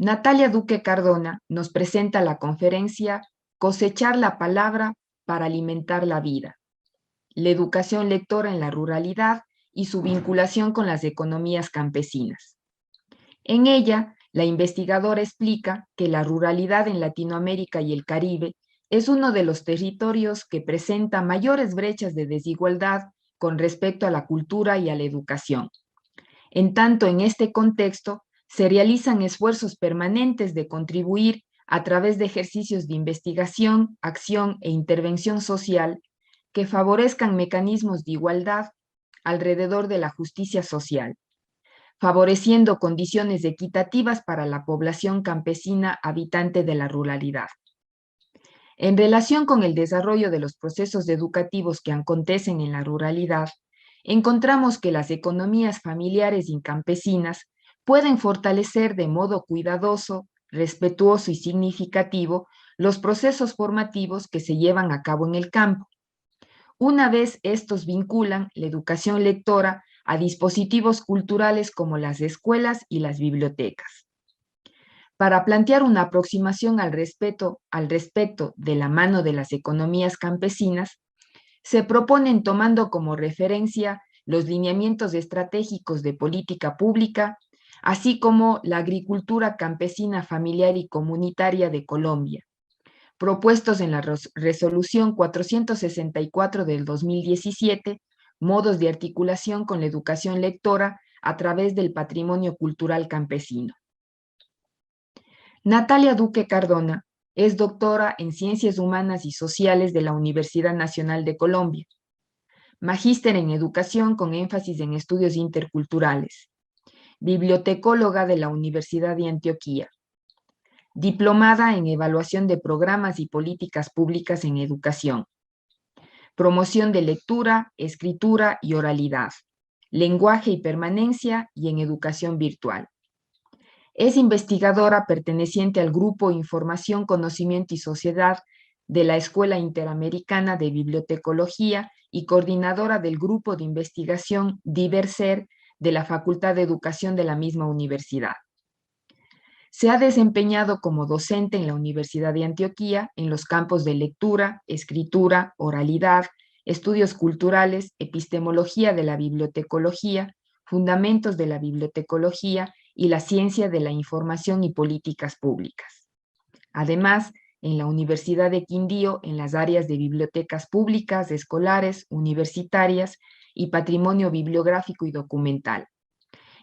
Natalia Duque Cardona nos presenta la conferencia Cosechar la palabra para alimentar la vida, la educación lectora en la ruralidad y su vinculación con las economías campesinas. En ella, la investigadora explica que la ruralidad en Latinoamérica y el Caribe es uno de los territorios que presenta mayores brechas de desigualdad con respecto a la cultura y a la educación. En tanto, en este contexto, se realizan esfuerzos permanentes de contribuir a través de ejercicios de investigación, acción e intervención social que favorezcan mecanismos de igualdad alrededor de la justicia social, favoreciendo condiciones equitativas para la población campesina habitante de la ruralidad. En relación con el desarrollo de los procesos educativos que acontecen en la ruralidad, encontramos que las economías familiares y campesinas pueden fortalecer de modo cuidadoso, respetuoso y significativo los procesos formativos que se llevan a cabo en el campo. Una vez estos vinculan la educación lectora a dispositivos culturales como las escuelas y las bibliotecas. Para plantear una aproximación al respecto de la mano de las economías campesinas, se proponen tomando como referencia los lineamientos estratégicos de política pública, así como la agricultura campesina familiar y comunitaria de Colombia, propuestos en la resolución 464 del 2017, modos de articulación con la educación lectora a través del patrimonio cultural campesino. Natalia Duque Cardona es doctora en Ciencias Humanas y Sociales de la Universidad Nacional de Colombia, magíster en Educación con énfasis en estudios interculturales, bibliotecóloga de la Universidad de Antioquia, diplomada en Evaluación de Programas y Políticas Públicas en Educación, promoción de lectura, escritura y oralidad, lenguaje y permanencia y en educación virtual. Es investigadora perteneciente al Grupo Información, Conocimiento y Sociedad de la Escuela Interamericana de Bibliotecología y coordinadora del Grupo de Investigación Diverser de la Facultad de Educación de la misma universidad. Se ha desempeñado como docente en la Universidad de Antioquia en los campos de lectura, escritura, oralidad, estudios culturales, epistemología de la bibliotecología, fundamentos de la bibliotecología y la ciencia de la información y políticas públicas. Además, en la Universidad de Quindío, en las áreas de bibliotecas públicas, escolares, universitarias y patrimonio bibliográfico y documental.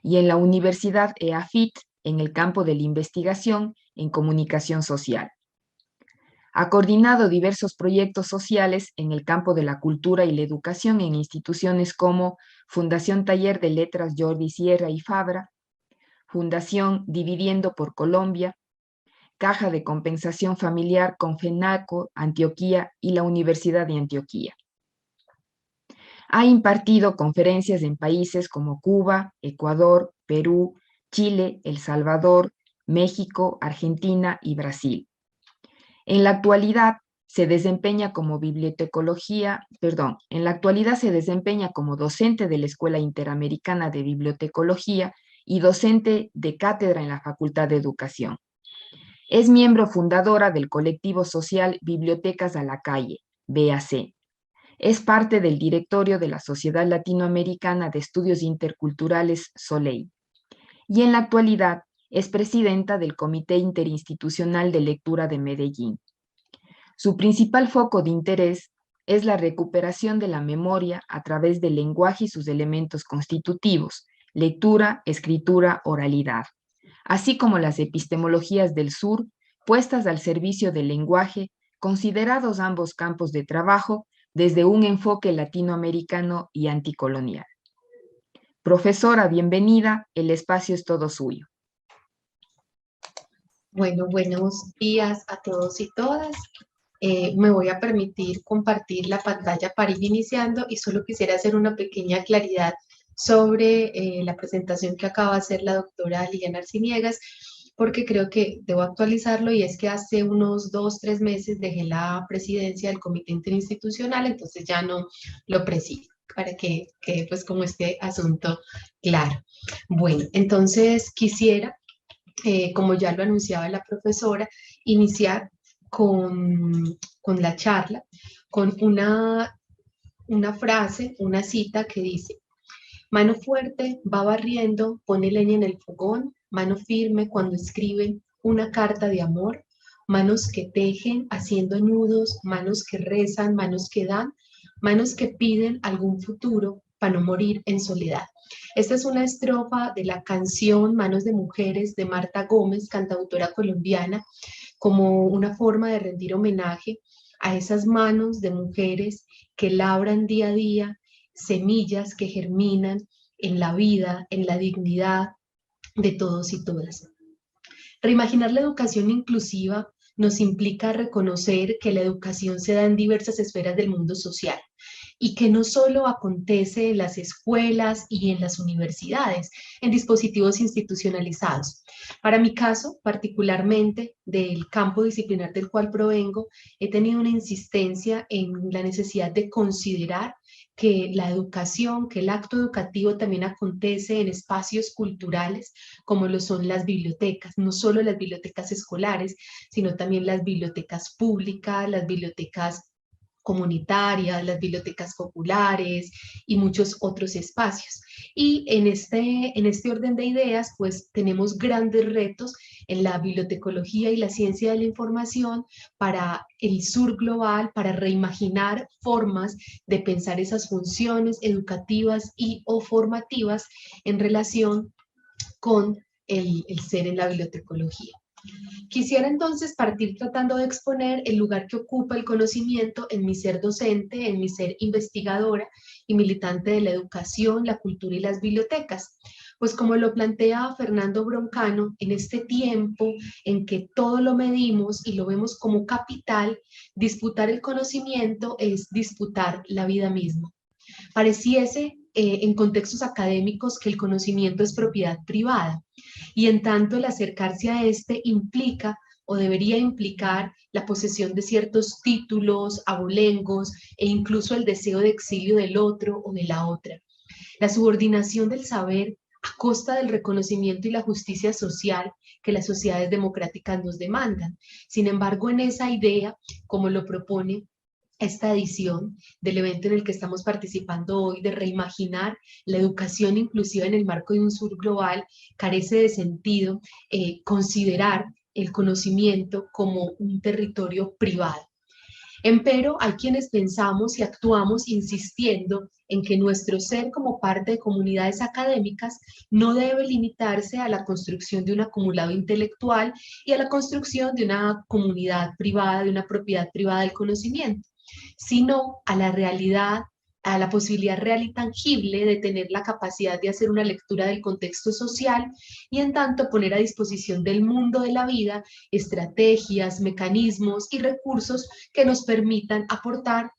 Y en la Universidad EAFIT, en el campo de la investigación en comunicación social. Ha coordinado diversos proyectos sociales en el campo de la cultura y la educación en instituciones como Fundación Taller de Letras Jordi Sierra y Fabra, Fundación Dividiendo por Colombia, Caja de Compensación Familiar Confenaco, Antioquia y la Universidad de Antioquia. Ha impartido conferencias en países como Cuba, Ecuador, Perú, Chile, El Salvador, México, Argentina y Brasil. En la actualidad se desempeña como docente de la Escuela Interamericana de Bibliotecología y docente de cátedra en la Facultad de Educación. Es miembro fundadora del colectivo social Bibliotecas a la Calle, BAC. Es parte del directorio de la Sociedad Latinoamericana de Estudios Interculturales Soleil. Y en la actualidad es presidenta del Comité Interinstitucional de Lectura de Medellín. Su principal foco de interés es la recuperación de la memoria a través del lenguaje y sus elementos constitutivos, lectura, escritura, oralidad, así como las epistemologías del sur puestas al servicio del lenguaje, considerados ambos campos de trabajo desde un enfoque latinoamericano y anticolonial. Profesora, bienvenida, el espacio es todo suyo. Bueno, buenos días a todos y todas. Me voy a permitir compartir la pantalla para ir iniciando y solo quisiera hacer una pequeña claridad sobre la presentación que acaba de hacer la doctora Liliana Arciniegas, porque creo que debo actualizarlo y es que hace unos 2-3 meses dejé la presidencia del Comité Interinstitucional, entonces ya no lo presido, para que pues como este asunto claro. Bueno, entonces quisiera como ya lo anunciaba la profesora, iniciar con la charla, con una frase, una cita que dice: mano fuerte va barriendo, pone leña en el fogón, mano firme cuando escriben una carta de amor, manos que tejen haciendo nudos, manos que rezan, manos que dan, manos que piden algún futuro para no morir en soledad. Esta es una estrofa de la canción Manos de Mujeres de Marta Gómez, cantautora colombiana, como una forma de rendir homenaje a esas manos de mujeres que labran día a día semillas que germinan en la vida, en la dignidad de todos y todas. Reimaginar la educación inclusiva nos implica reconocer que la educación se da en diversas esferas del mundo social y que no solo acontece en las escuelas y en las universidades, en dispositivos institucionalizados. Para mi caso, particularmente del campo disciplinar del cual provengo, he tenido una insistencia en la necesidad de considerar que la educación, que el acto educativo también acontece en espacios culturales como lo son las bibliotecas, no solo las bibliotecas escolares, sino también las bibliotecas públicas, las bibliotecas comunitarias, las bibliotecas populares y muchos otros espacios. Y en este orden de ideas, pues tenemos grandes retos en la bibliotecología y la ciencia de la información para el sur global, para reimaginar formas de pensar esas funciones educativas y o formativas en relación con el ser en la bibliotecología. Quisiera entonces partir tratando de exponer el lugar que ocupa el conocimiento en mi ser docente, en mi ser investigadora y militante de la educación, la cultura y las bibliotecas. Pues como lo plantea Fernando Broncano, en este tiempo en que todo lo medimos y lo vemos como capital, disputar el conocimiento es disputar la vida misma. Pareciese en contextos académicos que el conocimiento es propiedad privada y en tanto el acercarse a este implica o debería implicar la posesión de ciertos títulos, abolengos e incluso el deseo de exilio del otro o de la otra. La subordinación del saber a costa del reconocimiento y la justicia social que las sociedades democráticas nos demandan. Sin embargo, en esa idea, como lo propone esta edición del evento en el que estamos participando hoy, de reimaginar la educación inclusiva en el marco de un sur global, carece de sentido considerar el conocimiento como un territorio privado. Empero, hay quienes pensamos y actuamos insistiendo en que nuestro ser como parte de comunidades académicas no debe limitarse a la construcción de un acumulado intelectual y a la construcción de una comunidad privada, de una propiedad privada del conocimiento, sino a la realidad, a la posibilidad real y tangible de tener la capacidad de hacer una lectura del contexto social y en tanto poner a disposición del mundo de la vida estrategias, mecanismos y recursos que nos permitan aportar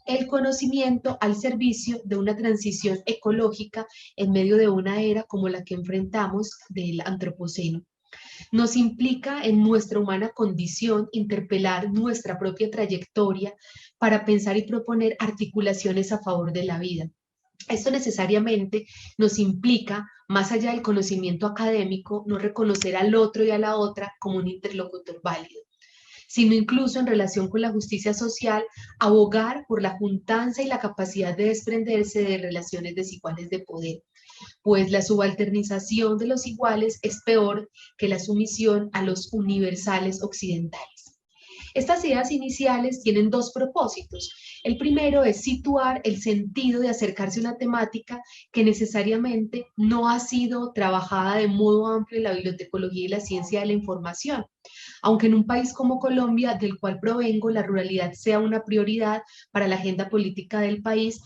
el conocimiento al servicio de una transición ecológica en medio de una era como la que enfrentamos del antropoceno. Nos implica en nuestra humana condición interpelar nuestra propia trayectoria para pensar y proponer articulaciones a favor de la vida. Esto necesariamente nos implica, más allá del conocimiento académico, no reconocer al otro y a la otra como un interlocutor válido, sino incluso en relación con la justicia social, abogar por la juntanza y la capacidad de desprenderse de relaciones desiguales de poder, pues la subalternización de los iguales es peor que la sumisión a los universales occidentales. Estas ideas iniciales tienen dos propósitos. El primero es situar el sentido de acercarse a una temática que necesariamente no ha sido trabajada de modo amplio en la bibliotecología y la ciencia de la información. Aunque en un país como Colombia, del cual provengo, la ruralidad sea una prioridad para la agenda política del país,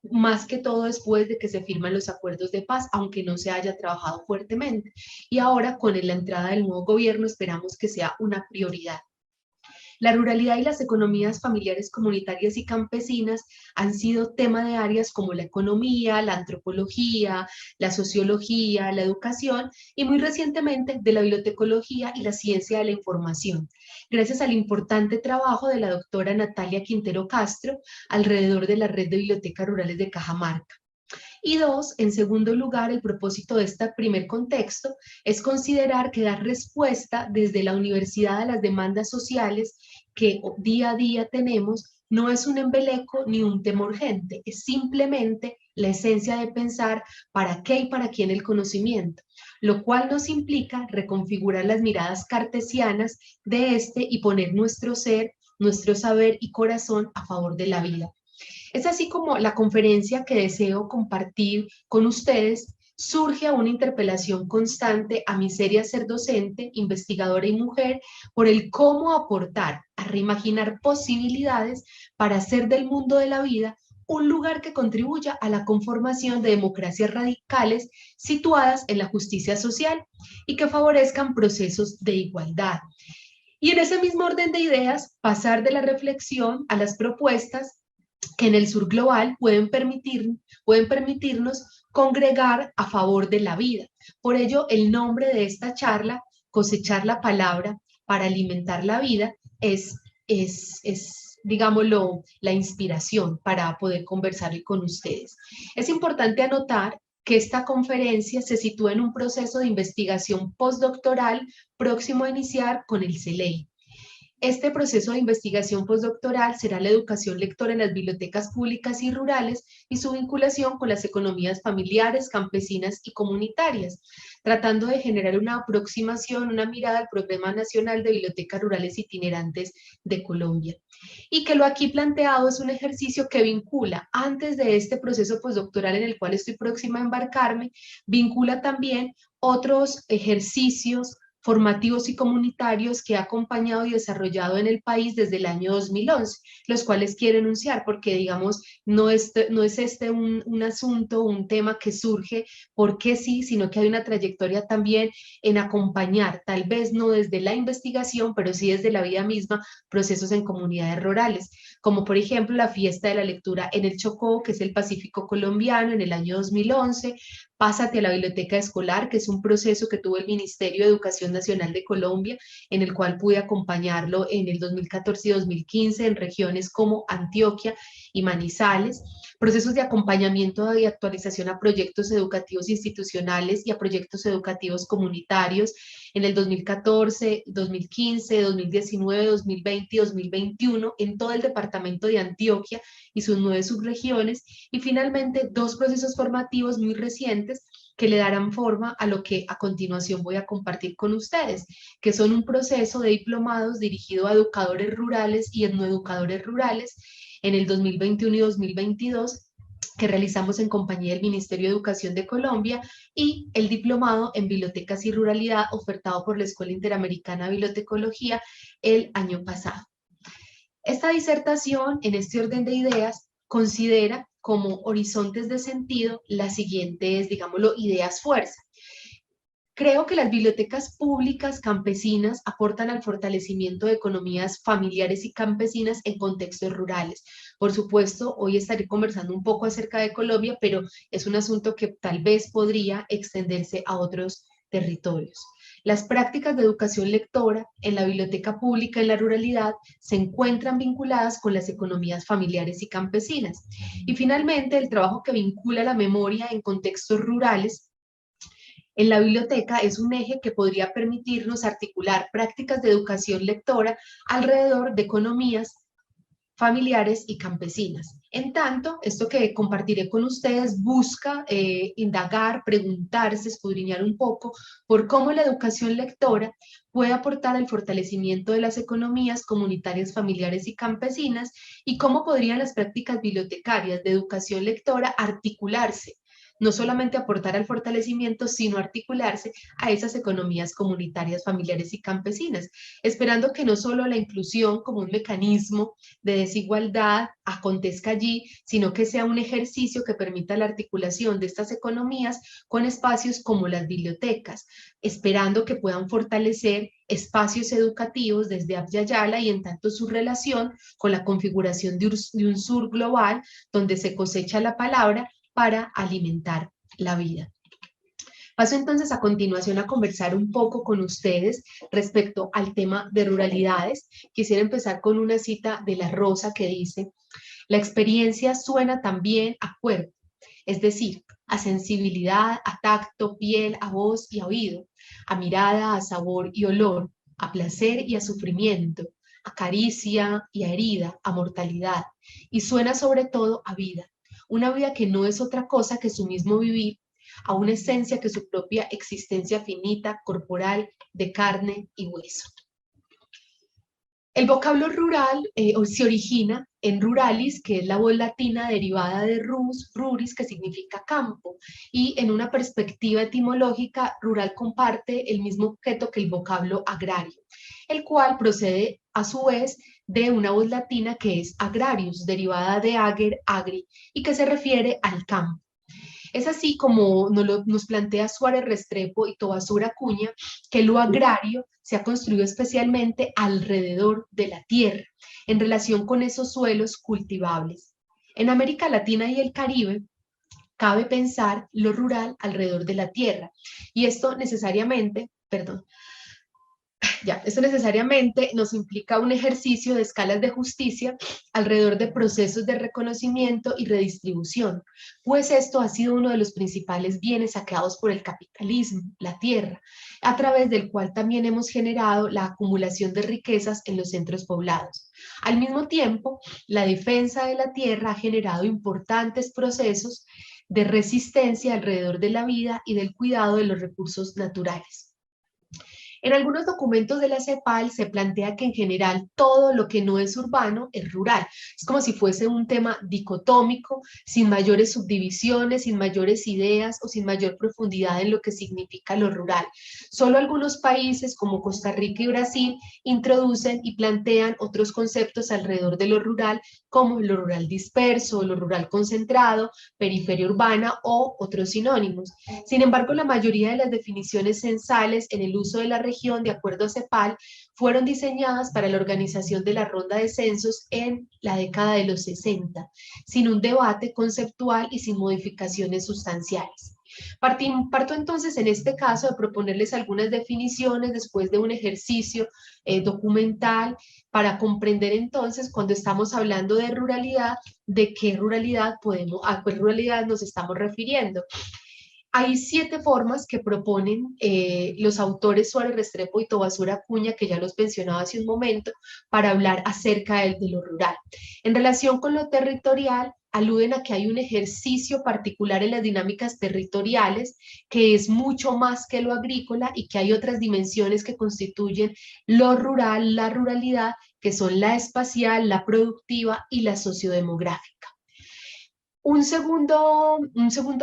más que todo después de que se firman los acuerdos de paz, aunque no se haya trabajado fuertemente. Y ahora, con la entrada del nuevo gobierno, esperamos que sea una prioridad. La ruralidad y las economías familiares comunitarias y campesinas han sido tema de áreas como la economía, la antropología, la sociología, la educación y muy recientemente de la bibliotecología y la ciencia de la información, gracias al importante trabajo de la doctora Natalia Quintero Castro alrededor de la red de bibliotecas rurales de Cajamarca. Y dos, en segundo lugar, el propósito de este primer contexto es considerar que dar respuesta desde la universidad a las demandas sociales que día a día tenemos no es un embeleco ni un tema urgente, es simplemente la esencia de pensar para qué y para quién el conocimiento, lo cual nos implica reconfigurar las miradas cartesianas de este y poner nuestro ser, nuestro saber y corazón a favor de la vida. Es así como la conferencia que deseo compartir con ustedes surge a una interpelación constante a mi seria ser docente, investigadora y mujer por el cómo aportar a reimaginar posibilidades para hacer del mundo de la vida un lugar que contribuya a la conformación de democracias radicales situadas en la justicia social y que favorezcan procesos de igualdad. Y en ese mismo orden de ideas, pasar de la reflexión a las propuestas que en el sur global pueden permitirnos congregar a favor de la vida. Por ello, el nombre de esta charla, Cosechar la Palabra para Alimentar la Vida, digámoslo, la inspiración para poder conversar con ustedes. Es importante anotar que esta conferencia se sitúa en un proceso de investigación postdoctoral próximo a iniciar con el CELEI. Este proceso de investigación postdoctoral será la educación lectora en las bibliotecas públicas y rurales y su vinculación con las economías familiares, campesinas y comunitarias, tratando de generar una aproximación, una mirada al Programa Nacional de Bibliotecas Rurales Itinerantes de Colombia. Y que lo aquí planteado es un ejercicio que vincula, antes de este proceso postdoctoral en el cual estoy próxima a embarcarme, vincula también otros ejercicios formativos y comunitarios que ha acompañado y desarrollado en el país desde el año 2011, los cuales quiero enunciar porque, digamos, no es este un asunto, un tema que surge porque sí, sino que hay una trayectoria también en acompañar, tal vez no desde la investigación, pero sí desde la vida misma, procesos en comunidades rurales, como por ejemplo la fiesta de la lectura en el Chocó, que es el Pacífico colombiano, en el año 2011, Pásate a la Biblioteca Escolar, que es un proceso que tuvo el Ministerio de Educación Nacional de Colombia, en el cual pude acompañarlo en el 2014 y 2015 en regiones como Antioquia y Manizales, procesos de acompañamiento y actualización a proyectos educativos institucionales y a proyectos educativos comunitarios en el 2014, 2015, 2019, 2020 y 2021 en todo el departamento de Antioquia y sus 9 subregiones, y finalmente 2 procesos formativos muy recientes que le darán forma a lo que a continuación voy a compartir con ustedes, que son un proceso de diplomados dirigido a educadores rurales y etnoeducadores rurales en el 2021 y 2022, que realizamos en compañía del Ministerio de Educación de Colombia, y el diplomado en Bibliotecas y Ruralidad ofertado por la Escuela Interamericana de Bibliotecología el año pasado. Esta disertación, en este orden de ideas, considera como horizontes de sentido las siguientes, digámoslo, ideas fuerza. Creo que las bibliotecas públicas campesinas aportan al fortalecimiento de economías familiares y campesinas en contextos rurales. Por supuesto, hoy estaré conversando un poco acerca de Colombia, pero es un asunto que tal vez podría extenderse a otros territorios. Las prácticas de educación lectora en la biblioteca pública en la ruralidad se encuentran vinculadas con las economías familiares y campesinas. Y finalmente, el trabajo que vincula la memoria en contextos rurales en la biblioteca es un eje que podría permitirnos articular prácticas de educación lectora alrededor de economías familiares y campesinas. En tanto, esto que compartiré con ustedes busca indagar, preguntarse, escudriñar un poco por cómo la educación lectora puede aportar al fortalecimiento de las economías comunitarias, familiares y campesinas, y cómo podrían las prácticas bibliotecarias de educación lectora articularse, no solamente aportar al fortalecimiento, sino articularse a esas economías comunitarias, familiares y campesinas, esperando que no solo la inclusión como un mecanismo de desigualdad acontezca allí, sino que sea un ejercicio que permita la articulación de estas economías con espacios como las bibliotecas, esperando que puedan fortalecer espacios educativos desde Abya Yala y en tanto su relación con la configuración de un sur global donde se cosecha la palabra para alimentar la vida. Paso entonces a continuación a conversar un poco con ustedes respecto al tema de ruralidades. Quisiera empezar con una cita de La Rosa que dice: la experiencia suena también a cuerpo, es decir, a sensibilidad, a tacto, piel, a voz y a oído, a mirada, a sabor y olor, a placer y a sufrimiento, a caricia y a herida, a mortalidad, y suena sobre todo a vida, una vida que no es otra cosa que su mismo vivir, a una esencia que su propia existencia finita, corporal, de carne y hueso. El vocablo rural se origina en ruralis, que es la voz latina derivada de rus, ruris, que significa campo, y en una perspectiva etimológica, rural comparte el mismo objeto que el vocablo agrario, el cual procede a su vez de una voz latina que es agrarius, derivada de ager, agri, y que se refiere al campo. Es así como nos plantea Suárez Restrepo y Tobasura Acuña, que lo agrario se ha construido especialmente alrededor de la tierra, en relación con esos suelos cultivables. En América Latina y el Caribe, cabe pensar lo rural alrededor de la tierra, y esto necesariamente, esto necesariamente nos implica un ejercicio de escalas de justicia alrededor de procesos de reconocimiento y redistribución, pues esto ha sido uno de los principales bienes saqueados por el capitalismo, la tierra, a través del cual también hemos generado la acumulación de riquezas en los centros poblados. Al mismo tiempo, la defensa de la tierra ha generado importantes procesos de resistencia alrededor de la vida y del cuidado de los recursos naturales. En algunos documentos de la CEPAL se plantea que en general todo lo que no es urbano es rural. Es como si fuese un tema dicotómico, sin mayores subdivisiones, sin mayores ideas o sin mayor profundidad en lo que significa lo rural. Solo algunos países como Costa Rica y Brasil introducen y plantean otros conceptos alrededor de lo rural, como lo rural disperso, lo rural concentrado, periferia urbana o otros sinónimos. Sin embargo, la mayoría de las definiciones censales en el uso de la región, de acuerdo a CEPAL, fueron diseñadas para la organización de la ronda de censos en la década de los 60, sin un debate conceptual y sin modificaciones sustanciales. Parto entonces en este caso de proponerles algunas definiciones después de un ejercicio documental para comprender entonces cuando estamos hablando de ruralidad, de qué ruralidad a qué ruralidad nos estamos refiriendo. Hay 7 formas que proponen los autores Suárez Restrepo y Tobasura Acuña, que ya los mencionaba hace un momento, para hablar acerca de lo rural. En relación con lo territorial, aluden a que hay un ejercicio particular en las dinámicas territoriales que es mucho más que lo agrícola y que hay otras dimensiones que constituyen lo rural, la ruralidad, que son la espacial, la productiva y la sociodemográfica. Un segundo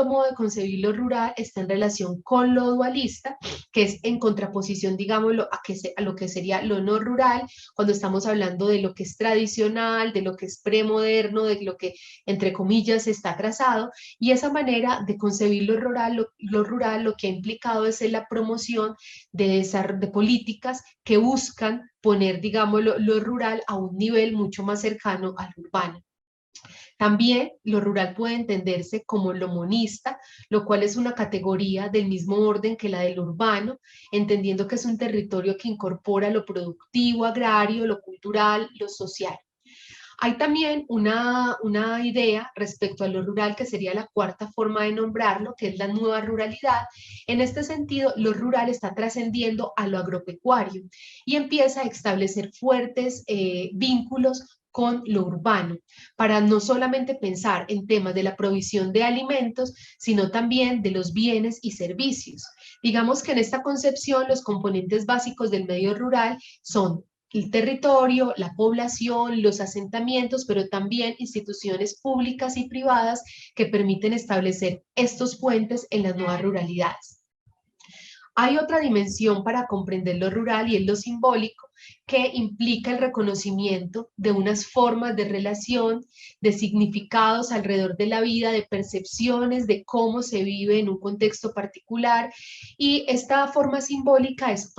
modo de concebir lo rural está en relación con lo dualista, que es en contraposición, digámoslo, a lo que sería lo no rural, cuando estamos hablando de lo que es tradicional, de lo que es premoderno, de lo que, entre comillas, está atrasado, y esa manera de concebir lo rural lo que ha implicado es la promoción de políticas que buscan poner, digámoslo, lo rural a un nivel mucho más cercano al urbano. También lo rural puede entenderse como lo monista, lo cual es una categoría del mismo orden que la del urbano, entendiendo que es un territorio que incorpora lo productivo, agrario, lo cultural, lo social. Hay también una idea respecto a lo rural que sería la cuarta forma de nombrarlo, que es la nueva ruralidad. En este sentido, lo rural está trascendiendo a lo agropecuario y empieza a establecer fuertes vínculos con lo urbano, para no solamente pensar en temas de la provisión de alimentos, sino también de los bienes y servicios. Digamos que en esta concepción los componentes básicos del medio rural son el territorio, la población, los asentamientos, pero también instituciones públicas y privadas que permiten establecer estos puentes en las nuevas ruralidades. Hay otra dimensión para comprender lo rural y es lo simbólico, que implica el reconocimiento de unas formas de relación, de significados alrededor de la vida, de percepciones de cómo se vive en un contexto particular, y esta forma simbólica es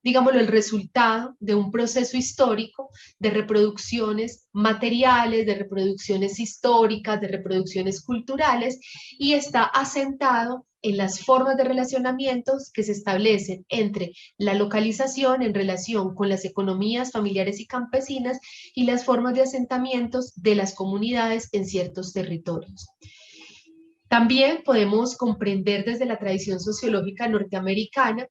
digámoslo, el resultado de un proceso histórico de reproducciones materiales, de reproducciones históricas, de reproducciones culturales, y está asentado en las formas de relacionamientos que se establecen entre la localización en relación con las economías familiares y campesinas y las formas de asentamientos de las comunidades en ciertos territorios. También podemos comprender desde la tradición sociológica norteamericana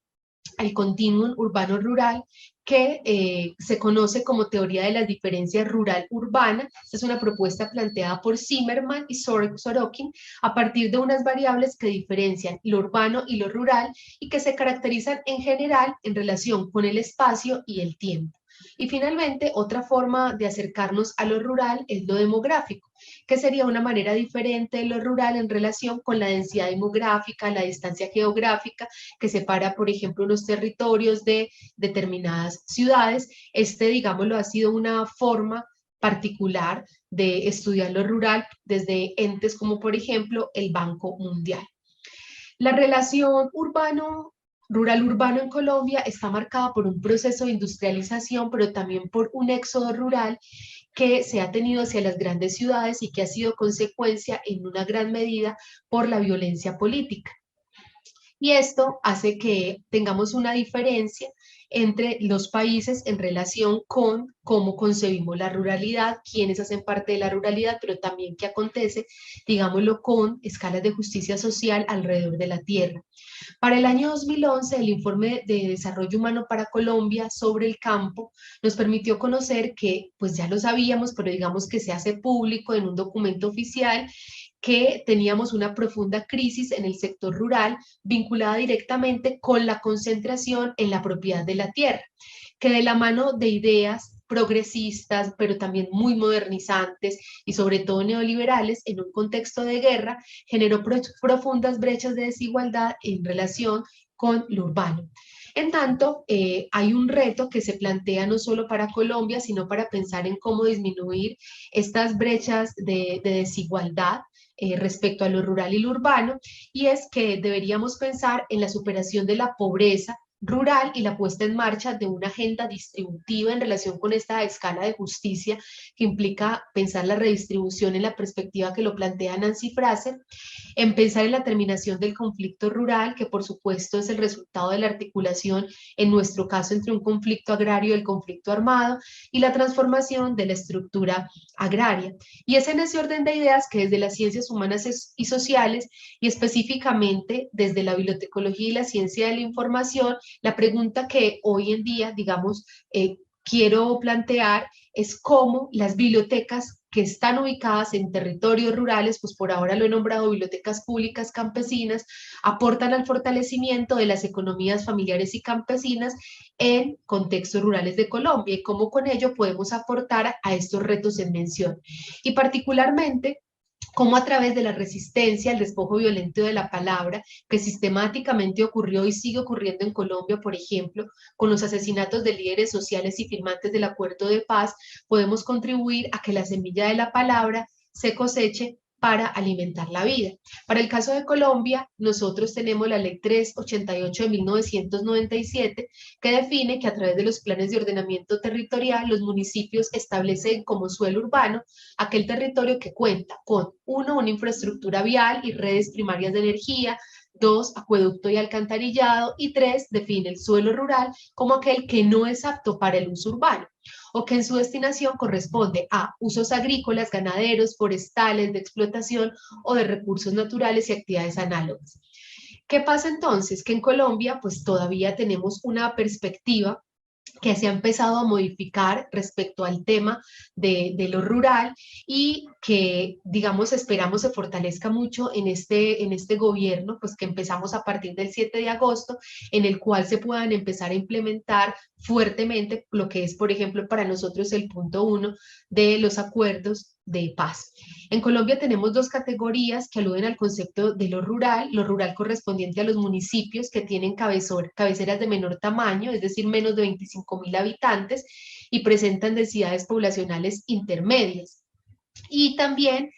el continuum urbano-rural, que se conoce como teoría de las diferencias rural-urbana. Esta es una propuesta planteada por Zimmerman y Sorokin a partir de unas variables que diferencian lo urbano y lo rural y que se caracterizan en general en relación con el espacio y el tiempo. Y finalmente, otra forma de acercarnos a lo rural es lo demográfico, que sería una manera diferente de lo rural en relación con la densidad demográfica, la distancia geográfica que separa, por ejemplo, unos territorios de determinadas ciudades. Digámoslo, ha sido una forma particular de estudiar lo rural desde entes como, por ejemplo, el Banco Mundial. La relación rural-urbano en Colombia está marcada por un proceso de industrialización, pero también por un éxodo rural que se ha tenido hacia las grandes ciudades y que ha sido consecuencia en una gran medida por la violencia política. Y esto hace que tengamos una diferencia entre los países en relación con cómo concebimos la ruralidad, quiénes hacen parte de la ruralidad, pero también qué acontece, digámoslo, con escalas de justicia social alrededor de la tierra. Para el año 2011, el Informe de Desarrollo Humano para Colombia sobre el campo nos permitió conocer que, pues ya lo sabíamos, pero digamos que se hace público en un documento oficial, que teníamos una profunda crisis en el sector rural vinculada directamente con la concentración en la propiedad de la tierra, que de la mano de ideas progresistas, pero también muy modernizantes y sobre todo neoliberales en un contexto de guerra, generó profundas brechas de desigualdad en relación con lo urbano. En tanto, hay un reto que se plantea no solo para Colombia, sino para pensar en cómo disminuir estas brechas de desigualdad respecto a lo rural y lo urbano, y es que deberíamos pensar en la superación de la pobreza rural y la puesta en marcha de una agenda distributiva en relación con esta escala de justicia que implica pensar la redistribución en la perspectiva que lo plantea Nancy Fraser, en pensar en la terminación del conflicto rural, que por supuesto es el resultado de la articulación, en nuestro caso, entre un conflicto agrario y el conflicto armado, y la transformación de la estructura agraria. Y es en ese orden de ideas que desde las ciencias humanas y sociales, y específicamente desde la bibliotecología y la ciencia de la información, la pregunta que hoy en día, digamos, quiero plantear es cómo las bibliotecas que están ubicadas en territorios rurales, pues por ahora lo he nombrado bibliotecas públicas campesinas, aportan al fortalecimiento de las economías familiares y campesinas en contextos rurales de Colombia y cómo con ello podemos aportar a estos retos en mención. Y particularmente, cómo a través de la resistencia al despojo violento de la palabra, que sistemáticamente ocurrió y sigue ocurriendo en Colombia, por ejemplo, con los asesinatos de líderes sociales y firmantes del acuerdo de paz, podemos contribuir a que la semilla de la palabra se coseche para alimentar la vida. Para el caso de Colombia, nosotros tenemos la Ley 388 de 1997, que define que a través de los planes de ordenamiento territorial, los municipios establecen como suelo urbano aquel territorio que cuenta con, 1, una infraestructura vial y redes primarias de energía, 2, acueducto y alcantarillado, y 3, define el suelo rural como aquel que no es apto para el uso urbano, o que en su destinación corresponde a usos agrícolas, ganaderos, forestales, de explotación o de recursos naturales y actividades análogas. ¿Qué pasa entonces? Que en Colombia pues todavía tenemos una perspectiva que se ha empezado a modificar respecto al tema de lo rural y que, digamos, esperamos se fortalezca mucho en este gobierno, pues que empezamos a partir del 7 de agosto, en el cual se puedan empezar a implementar fuertemente lo que es, por ejemplo, para nosotros el punto 1 de los acuerdos de paz. En Colombia tenemos dos categorías que aluden al concepto de lo rural correspondiente a los municipios que tienen cabeceras de menor tamaño, es decir, menos de 25.000 habitantes y presentan densidades poblacionales intermedias. Y también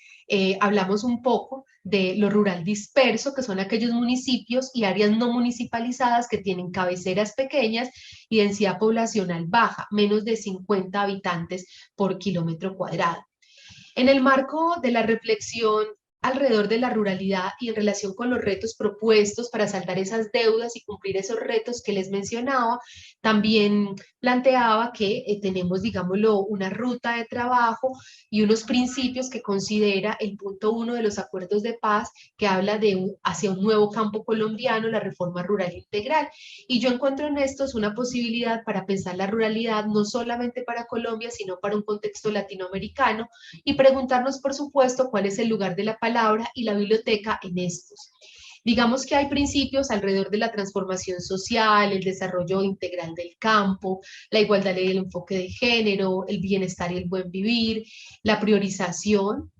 hablamos un poco de lo rural disperso, que son aquellos municipios y áreas no municipalizadas que tienen cabeceras pequeñas y densidad poblacional baja, menos de 50 habitantes por kilómetro cuadrado. En el marco de la reflexión alrededor de la ruralidad y en relación con los retos propuestos para saldar esas deudas y cumplir esos retos que les mencionaba, también planteaba que tenemos, digámoslo, una ruta de trabajo y unos principios que considera el punto 1 de los acuerdos de paz, que habla de hacia un nuevo campo colombiano, la reforma rural integral. Y yo encuentro en estos una posibilidad para pensar la ruralidad no solamente para Colombia, sino para un contexto latinoamericano, y preguntarnos, por supuesto, cuál es el lugar de la palabra y la biblioteca en estos. Digamos que hay principios alrededor de la transformación social, el desarrollo integral del campo, la igualdad y el enfoque de género, el bienestar y el buen vivir, la priorización,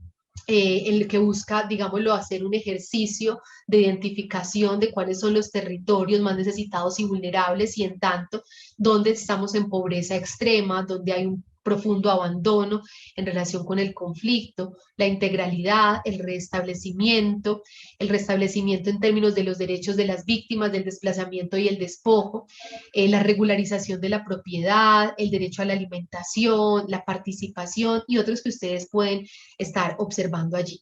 en el que busca, digámoslo, hacer un ejercicio de identificación de cuáles son los territorios más necesitados y vulnerables y en tanto, donde estamos en pobreza extrema, donde hay un profundo abandono en relación con el conflicto, la integralidad, el restablecimiento en términos de los derechos de las víctimas del desplazamiento y el despojo, la regularización de la propiedad, el derecho a la alimentación, la participación y otros que ustedes pueden estar observando allí.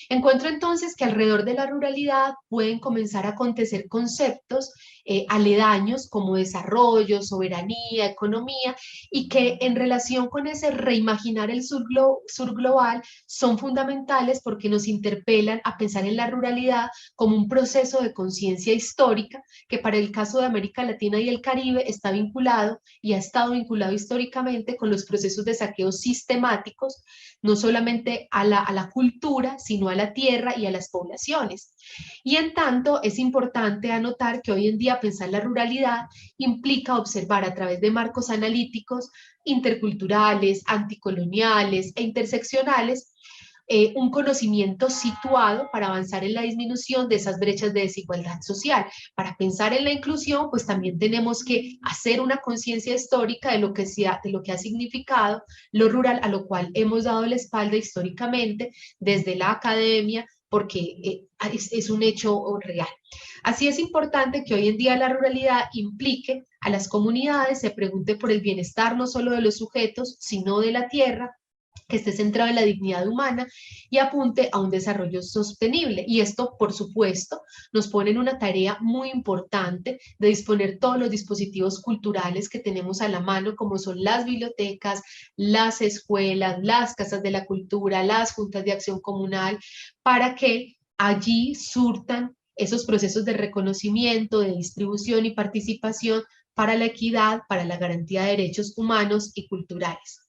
Encuentro entonces que alrededor de la ruralidad pueden comenzar a acontecer conceptos aledaños como desarrollo, soberanía, economía, y que en relación con ese reimaginar el sur global son fundamentales porque nos interpelan a pensar en la ruralidad como un proceso de conciencia histórica que para el caso de América Latina y el Caribe está vinculado y ha estado vinculado históricamente con los procesos de saqueos sistemáticos, no solamente a la cultura, sino a la tierra y a las poblaciones. Y en tanto, es importante anotar que hoy en día pensar la ruralidad implica observar a través de marcos analíticos interculturales, anticoloniales e interseccionales un conocimiento situado para avanzar en la disminución de esas brechas de desigualdad social. Para pensar en la inclusión, pues también tenemos que hacer una conciencia histórica de lo que ha significado lo rural, a lo cual hemos dado la espalda históricamente desde la academia, porque es un hecho real. Así es importante que hoy en día la ruralidad implique a las comunidades, se pregunte por el bienestar no solo de los sujetos, sino de la tierra, que esté centrado en la dignidad humana y apunte a un desarrollo sostenible. Y esto, por supuesto, nos pone en una tarea muy importante de disponer todos los dispositivos culturales que tenemos a la mano, como son las bibliotecas, las escuelas, las casas de la cultura, las juntas de acción comunal, para que allí surtan esos procesos de reconocimiento, de distribución y participación para la equidad, para la garantía de derechos humanos y culturales.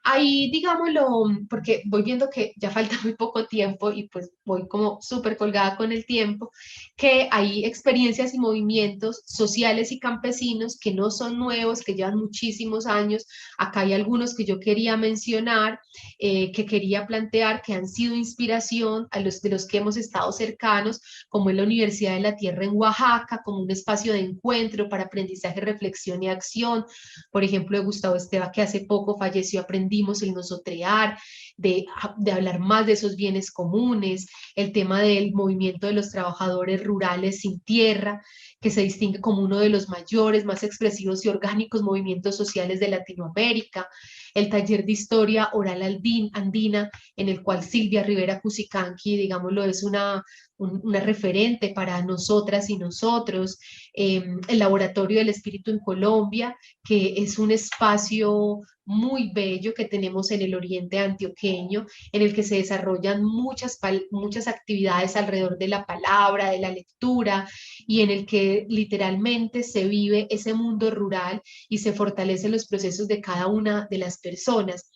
Ahí, digámoslo, porque voy viendo que ya falta muy poco tiempo y pues voy como súper colgada con el tiempo, que hay experiencias y movimientos sociales y campesinos que no son nuevos, que llevan muchísimos años. Acá hay algunos que yo quería mencionar, que quería plantear, que han sido inspiración a los de los que hemos estado cercanos, como es la Universidad de la Tierra en Oaxaca, como un espacio de encuentro para aprendizaje, reflexión y acción. Por ejemplo, de Gustavo Esteva, que hace poco falleció, aprendimos el nosotrear, de hablar más de esos bienes comunes, el tema del movimiento de los trabajadores rurales sin tierra, que se distingue como uno de los mayores, más expresivos y orgánicos movimientos sociales de Latinoamérica, el taller de historia oral andina, en el cual Silvia Rivera Cusicanqui, digámoslo, es una referente para nosotras y nosotros, el Laboratorio del Espíritu en Colombia, que es un espacio muy bello que tenemos en el oriente antioqueño, en el que se desarrollan muchas actividades alrededor de la palabra, de la lectura, y en el que literalmente se vive ese mundo rural y se fortalecen los procesos de cada una de las personas.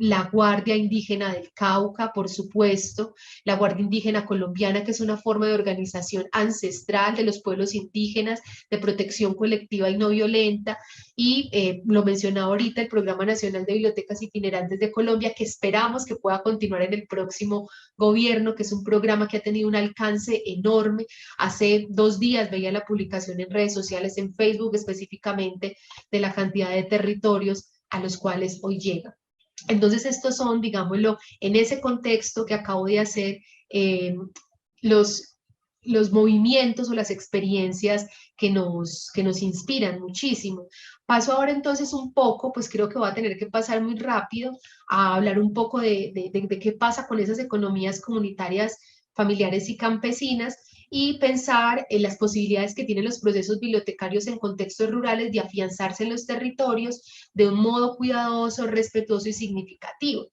La Guardia Indígena del Cauca, por supuesto, la Guardia Indígena Colombiana, que es una forma de organización ancestral de los pueblos indígenas, de protección colectiva y no violenta, y lo mencionaba ahorita, el Programa Nacional de Bibliotecas Itinerantes de Colombia, que esperamos que pueda continuar en el próximo gobierno, que es un programa que ha tenido un alcance enorme. Hace 2 días veía la publicación en redes sociales, en Facebook específicamente, de la cantidad de territorios a los cuales hoy llega. Entonces, estos son, digámoslo, en ese contexto que acabo de hacer, los, los movimientos o las experiencias que nos inspiran muchísimo. Paso ahora entonces un poco, pues creo que voy a tener que pasar muy rápido a hablar un poco de qué pasa con esas economías comunitarias familiares y campesinas y pensar en las posibilidades que tienen los procesos bibliotecarios en contextos rurales de afianzarse en los territorios de un modo cuidadoso, respetuoso y significativo.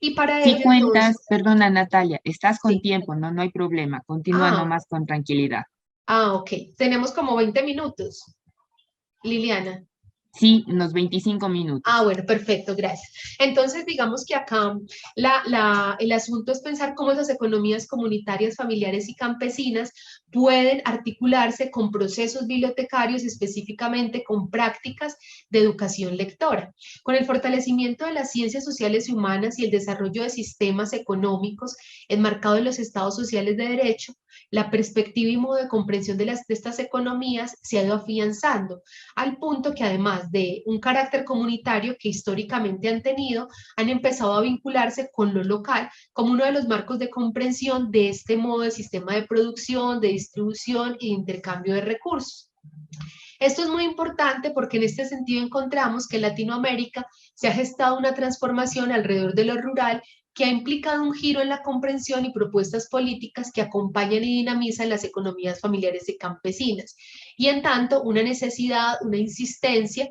Y para Si ello, entonces, cuentas, perdona Natalia, estás con sí. tiempo, no hay problema, continúa Ah, nomás con tranquilidad. ok. Tenemos como 20 minutos, Liliana. Sí, unos 25 Ah, minutos. bueno, perfecto, gracias. Entonces, digamos que acá el asunto es pensar cómo esas economías comunitarias, familiares y campesinas pueden articularse con procesos bibliotecarios, específicamente con prácticas de educación lectora. Con el fortalecimiento de las ciencias sociales y humanas y el desarrollo de sistemas económicos enmarcados en los estados sociales de derecho, la perspectiva y modo de comprensión de estas economías se ha ido afianzando al punto que además de un carácter comunitario que históricamente han tenido, han empezado a vincularse con lo local como uno de los marcos de comprensión de este modo de sistema de producción, de distribución y de intercambio de recursos. Esto es muy importante porque en este sentido encontramos que en Latinoamérica se ha gestado una transformación alrededor de lo rural que ha implicado un giro en la comprensión y propuestas políticas que acompañan y dinamizan las economías familiares y campesinas. Y en tanto, una necesidad, una insistencia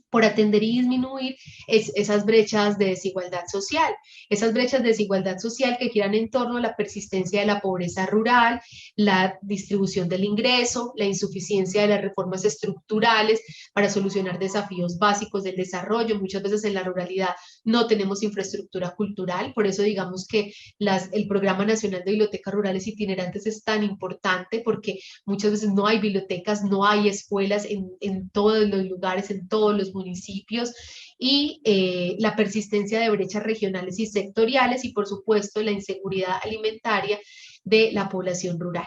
por atender y disminuir esas brechas de desigualdad social, esas brechas de desigualdad social que giran en torno a la persistencia de la pobreza rural, la distribución del ingreso, la insuficiencia de las reformas estructurales para solucionar desafíos básicos del desarrollo. Muchas veces en la ruralidad no tenemos infraestructura cultural, por eso digamos que el Programa Nacional de Bibliotecas Rurales Itinerantes es tan importante porque muchas veces no hay bibliotecas, no hay escuelas en todos los lugares, en todos los municipios, y la persistencia de brechas regionales y sectoriales y por supuesto la inseguridad alimentaria de la población rural.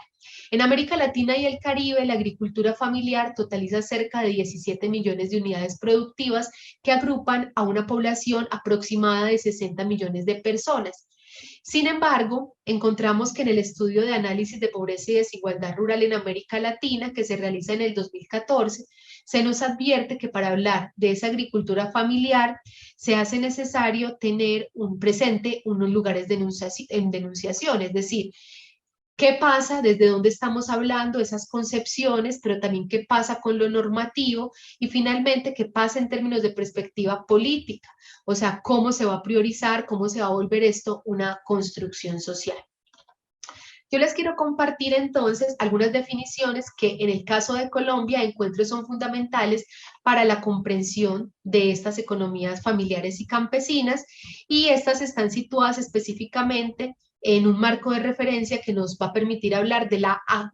En América Latina y el Caribe, la agricultura familiar totaliza cerca de 17 millones de unidades productivas que agrupan a una población aproximada de 60 millones de personas. Sin embargo, encontramos que en el estudio de análisis de pobreza y desigualdad rural en América Latina, que se realiza en el 2014, se nos advierte que para hablar de esa agricultura familiar se hace necesario tener un presente unos lugares de denunciación, es decir, qué pasa, desde dónde estamos hablando, esas concepciones, pero también qué pasa con lo normativo y finalmente qué pasa en términos de perspectiva política, o sea, cómo se va a priorizar, cómo se va a volver esto una construcción social. Yo les quiero compartir entonces algunas definiciones que en el caso de Colombia encuentro son fundamentales para la comprensión de estas economías familiares y campesinas y estas están situadas específicamente en un marco de referencia que nos va a permitir hablar de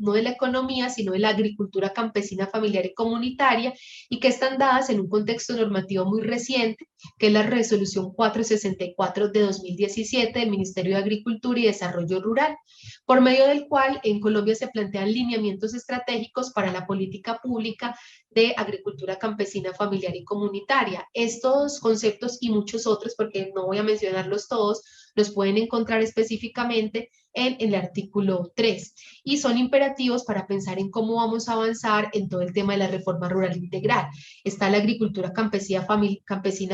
no de la economía, sino de la agricultura campesina, familiar y comunitaria, y que están dadas en un contexto normativo muy reciente, que es la Resolución 464 de 2017 del Ministerio de Agricultura y Desarrollo Rural, por medio del cual en Colombia se plantean lineamientos estratégicos para la política pública de agricultura campesina, familiar y comunitaria. Estos conceptos y muchos otros, porque no voy a mencionarlos todos, los pueden encontrar específicamente en el artículo 3 y son imperativos para pensar en cómo vamos a avanzar en todo el tema de la reforma rural integral. Está la agricultura campesina,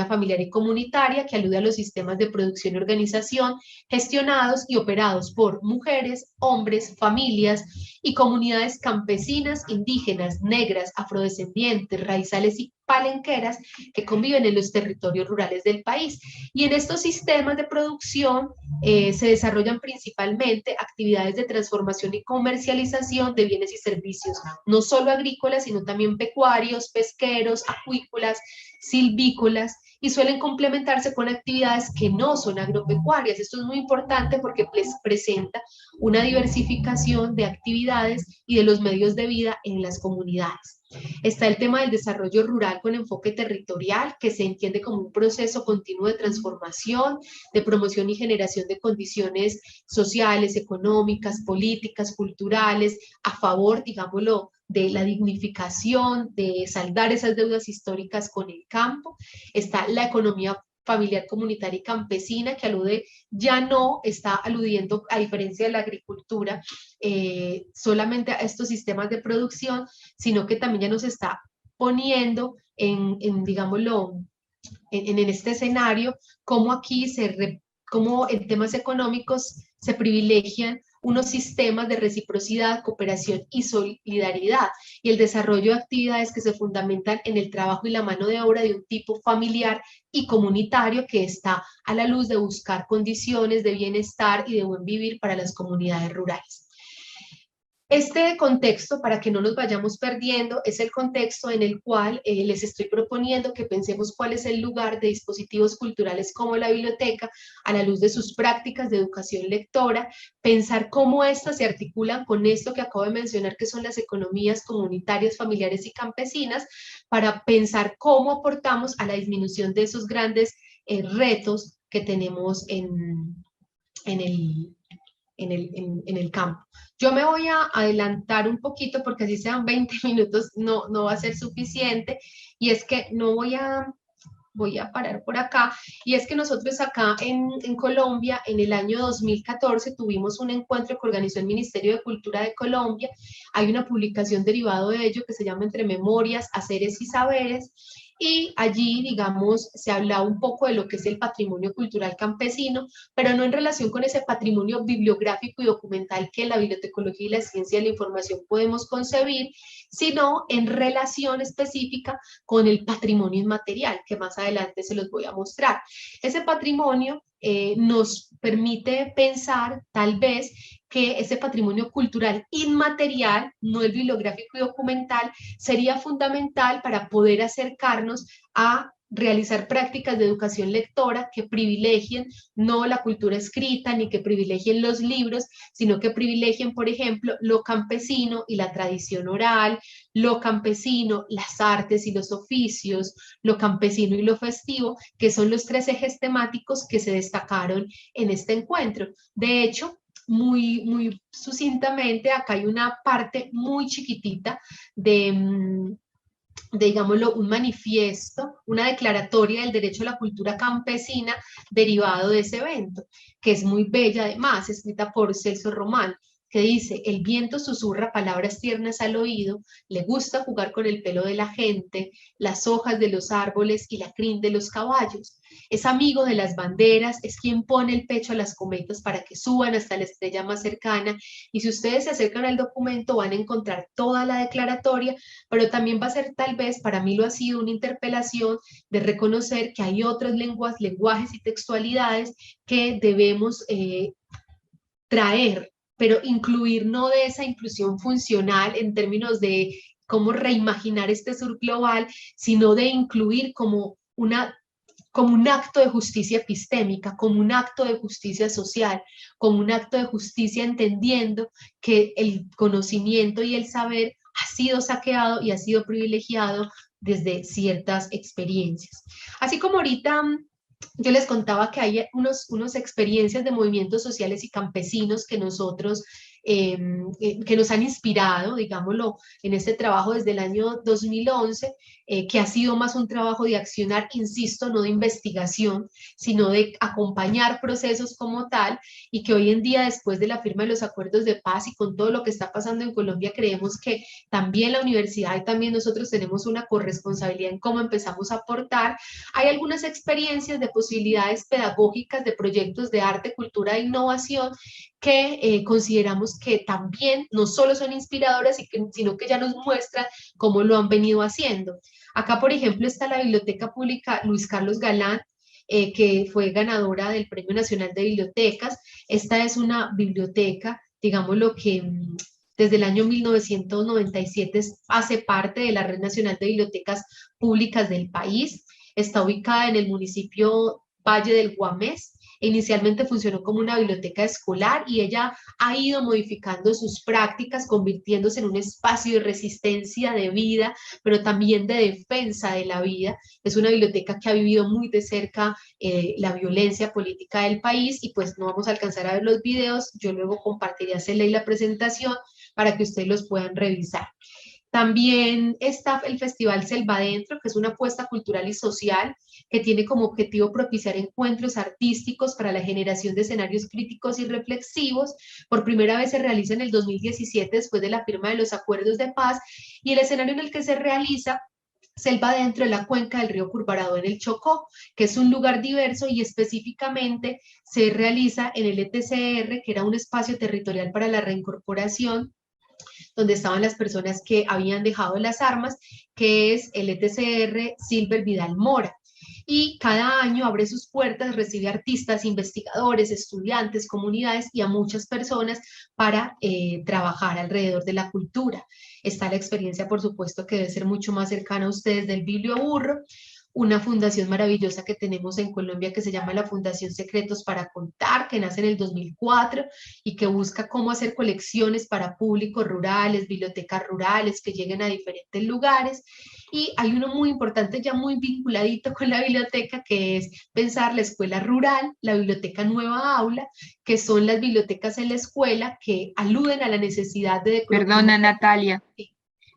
familiar y comunitaria, que alude a los sistemas de producción y organización gestionados y operados por mujeres, hombres, familias y comunidades campesinas, indígenas, negras, afrodescendientes, raizales y palenqueras que conviven en los territorios rurales del país. Y en estos sistemas de producción se desarrollan principalmente actividades de transformación y comercialización de bienes y servicios, no solo agrícolas, sino también pecuarios, pesqueros, acuícolas, silvícolas, y suelen complementarse con actividades que no son agropecuarias. Esto es muy importante porque presenta una diversificación de actividades y de los medios de vida en las comunidades. Está el tema del desarrollo rural con enfoque territorial, que se entiende como un proceso continuo de transformación, de promoción y generación de condiciones sociales, económicas, políticas, culturales, a favor, digámoslo, de la dignificación, de saldar esas deudas históricas con el campo. Está la economía familiar, comunitaria y campesina, que alude, ya no está aludiendo, a diferencia de la agricultura, solamente a estos sistemas de producción, sino que también ya nos está poniendo digámoslo, en este escenario, cómo aquí cómo en temas económicos se privilegian unos sistemas de reciprocidad, cooperación y solidaridad, y el desarrollo de actividades que se fundamentan en el trabajo y la mano de obra de un tipo familiar y comunitario que está a la luz de buscar condiciones de bienestar y de buen vivir para las comunidades rurales. Este contexto, para que no nos vayamos perdiendo, es el contexto en el cual les estoy proponiendo que pensemos cuál es el lugar de dispositivos culturales como la biblioteca a la luz de sus prácticas de educación lectora, pensar cómo éstas se articulan con esto que acabo de mencionar, que son las economías comunitarias, familiares y campesinas, para pensar cómo aportamos a la disminución de esos grandes retos que tenemos en el campo. Yo me voy a adelantar un poquito porque así sean 20 minutos, no va a ser suficiente, y es que no voy a parar por acá, y es que nosotros acá en Colombia, en el año 2014, tuvimos un encuentro que organizó el Ministerio de Cultura de Colombia. Hay una publicación derivado de ello que se llama Entre Memorias, Haceres y Saberes, y allí, digamos, se habla un poco de lo que es el patrimonio cultural campesino, pero no en relación con ese patrimonio bibliográfico y documental que en la bibliotecología y la ciencia de la información podemos concebir, sino en relación específica con el patrimonio inmaterial, que más adelante se los voy a mostrar. Ese patrimonio nos permite pensar, tal vez, que ese patrimonio cultural inmaterial, no el bibliográfico y documental, sería fundamental para poder acercarnos a realizar prácticas de educación lectora que privilegien no la cultura escrita ni que privilegien los libros, sino que privilegien, por ejemplo, lo campesino y la tradición oral, lo campesino, las artes y los oficios, lo campesino y lo festivo, que son los 3 ejes temáticos que se destacaron en este encuentro. De hecho, muy sucintamente, acá hay una parte muy chiquitita de digámoslo, un manifiesto, una declaratoria del derecho a la cultura campesina derivado de ese evento, que es muy bella además, escrita por Celso Román, que dice: el viento susurra palabras tiernas al oído, le gusta jugar con el pelo de la gente, las hojas de los árboles y la crin de los caballos. Es amigo de las banderas, es quien pone el pecho a las cometas para que suban hasta la estrella más cercana, y si ustedes se acercan al documento van a encontrar toda la declaratoria, pero también va a ser, tal vez, para mí lo ha sido, una interpelación de reconocer que hay otras lenguajes y textualidades que debemos traer, pero incluir, no de esa inclusión funcional en términos de cómo reimaginar este sur global, sino de incluir como un acto de justicia epistémica, como un acto de justicia social, como un acto de justicia entendiendo que el conocimiento y el saber ha sido saqueado y ha sido privilegiado desde ciertas experiencias. Así como ahorita yo les contaba que hay unas experiencias de movimientos sociales y campesinos que nosotros, que nos han inspirado, digámoslo, en este trabajo desde el año 2011, que ha sido más un trabajo de accionar, insisto, no de investigación, sino de acompañar procesos como tal, y que hoy en día, después de la firma de los acuerdos de paz y con todo lo que está pasando en Colombia, creemos que también la universidad y también nosotros tenemos una corresponsabilidad en cómo empezamos a aportar. Hay algunas experiencias de posibilidades pedagógicas, de proyectos de arte, cultura e innovación que consideramos que también no solo son inspiradoras, sino que ya nos muestran cómo lo han venido haciendo. Acá, por ejemplo, está la Biblioteca Pública Luis Carlos Galán, que fue ganadora del Premio Nacional de Bibliotecas. Esta es una biblioteca, digamos, lo que desde el año 1997 hace parte de la Red Nacional de Bibliotecas Públicas del país. Está ubicada en el municipio Valle del Guamés. Inicialmente funcionó como una biblioteca escolar y ella ha ido modificando sus prácticas, convirtiéndose en un espacio de resistencia de vida, pero también de defensa de la vida. Es una biblioteca que ha vivido muy de cerca la violencia política del país, y pues no vamos a alcanzar a ver los videos. Yo luego compartiré, hacerle la presentación para que ustedes los puedan revisar. También está el Festival Selva Adentro, que es una apuesta cultural y social que tiene como objetivo propiciar encuentros artísticos para la generación de escenarios críticos y reflexivos. Por primera vez se realiza en el 2017 después de la firma de los acuerdos de paz, y el escenario en el que se realiza Selva dentro de la cuenca del río Curvarado en el Chocó, que es un lugar diverso y específicamente se realiza en el ETCR, que era un espacio territorial para la reincorporación, donde estaban las personas que habían dejado las armas, que es el ETCR Silver Vidal Mora. Y cada año abre sus puertas, recibe artistas, investigadores, estudiantes, comunidades y a muchas personas para trabajar alrededor de la cultura. Está la experiencia, por supuesto, que debe ser mucho más cercana a ustedes del Biblio Burro, una fundación maravillosa que tenemos en Colombia que se llama la Fundación Secretos para Contar, que nace en el 2004 y que busca cómo hacer colecciones para públicos rurales, bibliotecas rurales que lleguen a diferentes lugares. Y hay uno muy importante, ya muy vinculadito con la biblioteca, que es pensar la escuela rural, la biblioteca nueva aula, que son las bibliotecas en la escuela que aluden a la necesidad de Perdona, promover. Natalia.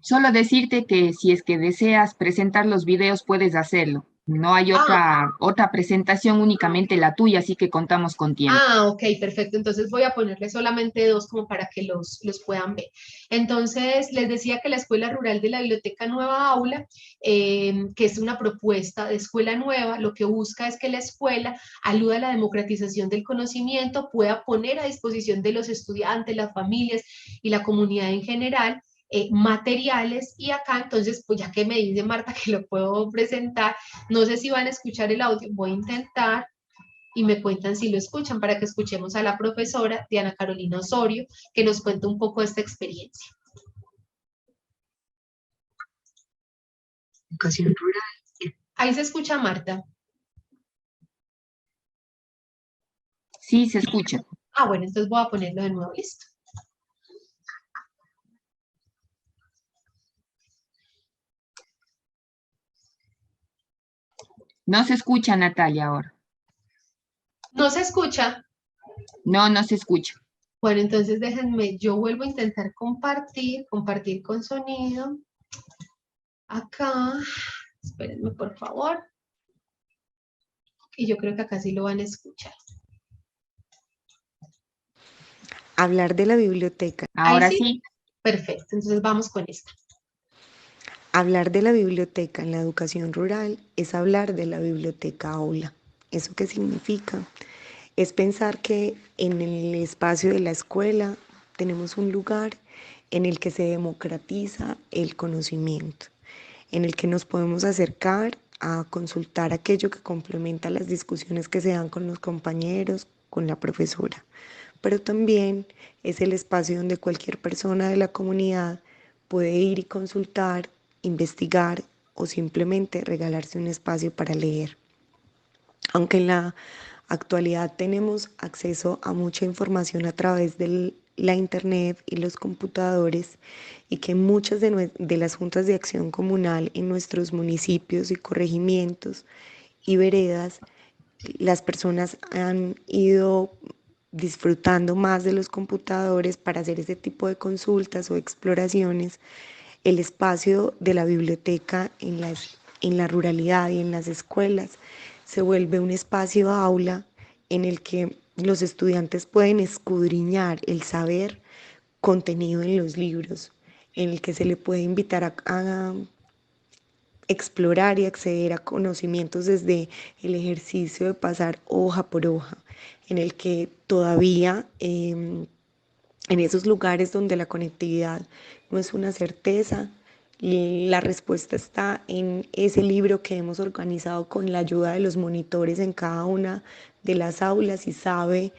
Solo decirte que si es que deseas presentar los videos, puedes hacerlo. No hay Ah, otra presentación, únicamente la tuya, así que contamos con tiempo. Ok, perfecto. Entonces voy a ponerle solamente dos como para que los puedan ver. Entonces, les decía que la Escuela Rural de la Biblioteca Nueva Aula, que es una propuesta de escuela nueva, lo que busca es que la escuela ayude a la democratización del conocimiento, pueda poner a disposición de los estudiantes, las familias y la comunidad en general materiales. Y acá, entonces, pues ya que me dice Marta que lo puedo presentar, no sé si van a escuchar el audio, voy a intentar y me cuentan si lo escuchan para que escuchemos a la profesora Diana Carolina Osorio, que nos cuenta un poco de esta experiencia. Educación rural. Ahí se escucha, Marta. Sí, se escucha. Ah, bueno, entonces voy a ponerlo de nuevo, listo. No se escucha, Natalia, ahora. ¿No se escucha? No, no se escucha. Bueno, entonces déjenme, yo vuelvo a intentar compartir con sonido. Acá, espérenme por favor. Y yo creo que acá sí lo van a escuchar. Hablar de la biblioteca. Ahí Ahora sí, sí. perfecto. Entonces vamos con esta. Hablar de la biblioteca en la educación rural es hablar de la biblioteca aula. ¿Eso qué significa? Es pensar que en el espacio de la escuela tenemos un lugar en el que se democratiza el conocimiento, en el que nos podemos acercar a consultar aquello que complementa las discusiones que se dan con los compañeros, con la profesora. Pero también es el espacio donde cualquier persona de la comunidad puede ir y consultar, investigar o simplemente regalarse un espacio para leer. Aunque en la actualidad tenemos acceso a mucha información a través de la internet y los computadores, y que muchas de las juntas de acción comunal en nuestros municipios y corregimientos y veredas, las personas han ido disfrutando más de los computadores para hacer ese tipo de consultas o exploraciones. El espacio de la biblioteca en la ruralidad y en las escuelas se vuelve un espacio aula en el que los estudiantes pueden escudriñar el saber contenido en los libros, en el que se le puede invitar a explorar y acceder a conocimientos desde el ejercicio de pasar hoja por hoja, en el que todavía en esos lugares donde la conectividad no es una certeza, la respuesta está en ese libro que hemos organizado con la ayuda de los monitores en cada una de las aulas, y sabe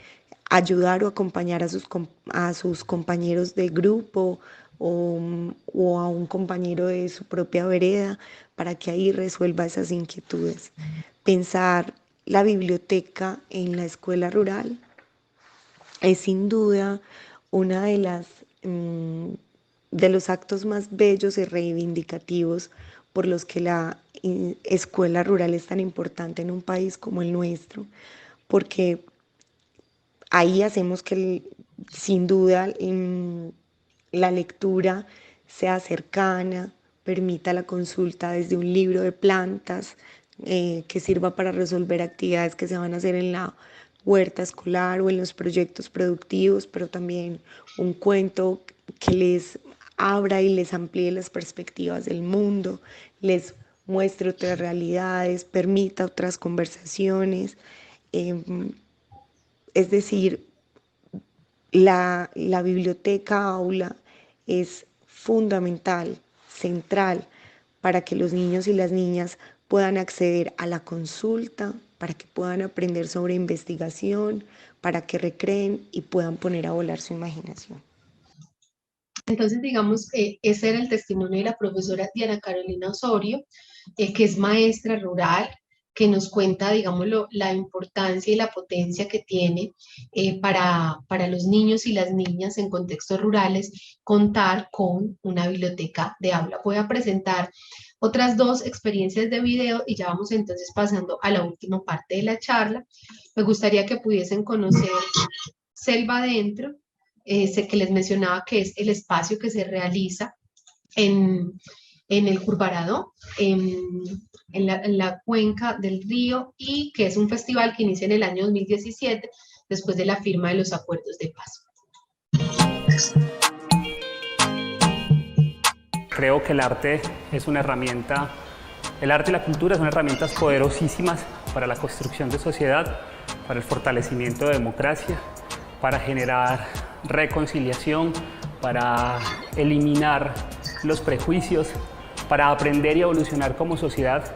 ayudar o acompañar a sus compañeros de grupo o a un compañero de su propia vereda para que ahí resuelva esas inquietudes. Pensar la biblioteca en la escuela rural es sin duda una de los actos más bellos y reivindicativos por los que la escuela rural es tan importante en un país como el nuestro, porque ahí hacemos que sin duda la lectura sea cercana, permita la consulta desde un libro de plantas, que sirva para resolver actividades que se van a hacer en la huerta escolar o en los proyectos productivos, pero también un cuento que les abra y les amplíe las perspectivas del mundo, les muestre otras realidades, permita otras conversaciones. Es decir, la biblioteca aula es fundamental, central, para que los niños y las niñas puedan acceder a la consulta, para que puedan aprender sobre investigación, para que recreen y puedan poner a volar su imaginación. Entonces, digamos, ese era el testimonio de la profesora Diana Carolina Osorio, que es maestra rural, que nos cuenta, digámoslo, la importancia y la potencia que tiene para los niños y las niñas en contextos rurales contar con una biblioteca de aula. Voy a presentar otras dos experiencias de video y ya vamos entonces pasando a la última parte de la charla. Me gustaría que pudiesen conocer Selva Adentro, sé que les mencionaba que es el espacio que se realiza en el Curvarado, en la cuenca del río, y que es un festival que inicia en el año 2017, después de la firma de los acuerdos de paz. Creo que el arte es una herramienta, el arte y la cultura son herramientas poderosísimas para la construcción de sociedad, para el fortalecimiento de democracia, para generar reconciliación, para eliminar los prejuicios, para aprender y evolucionar como sociedad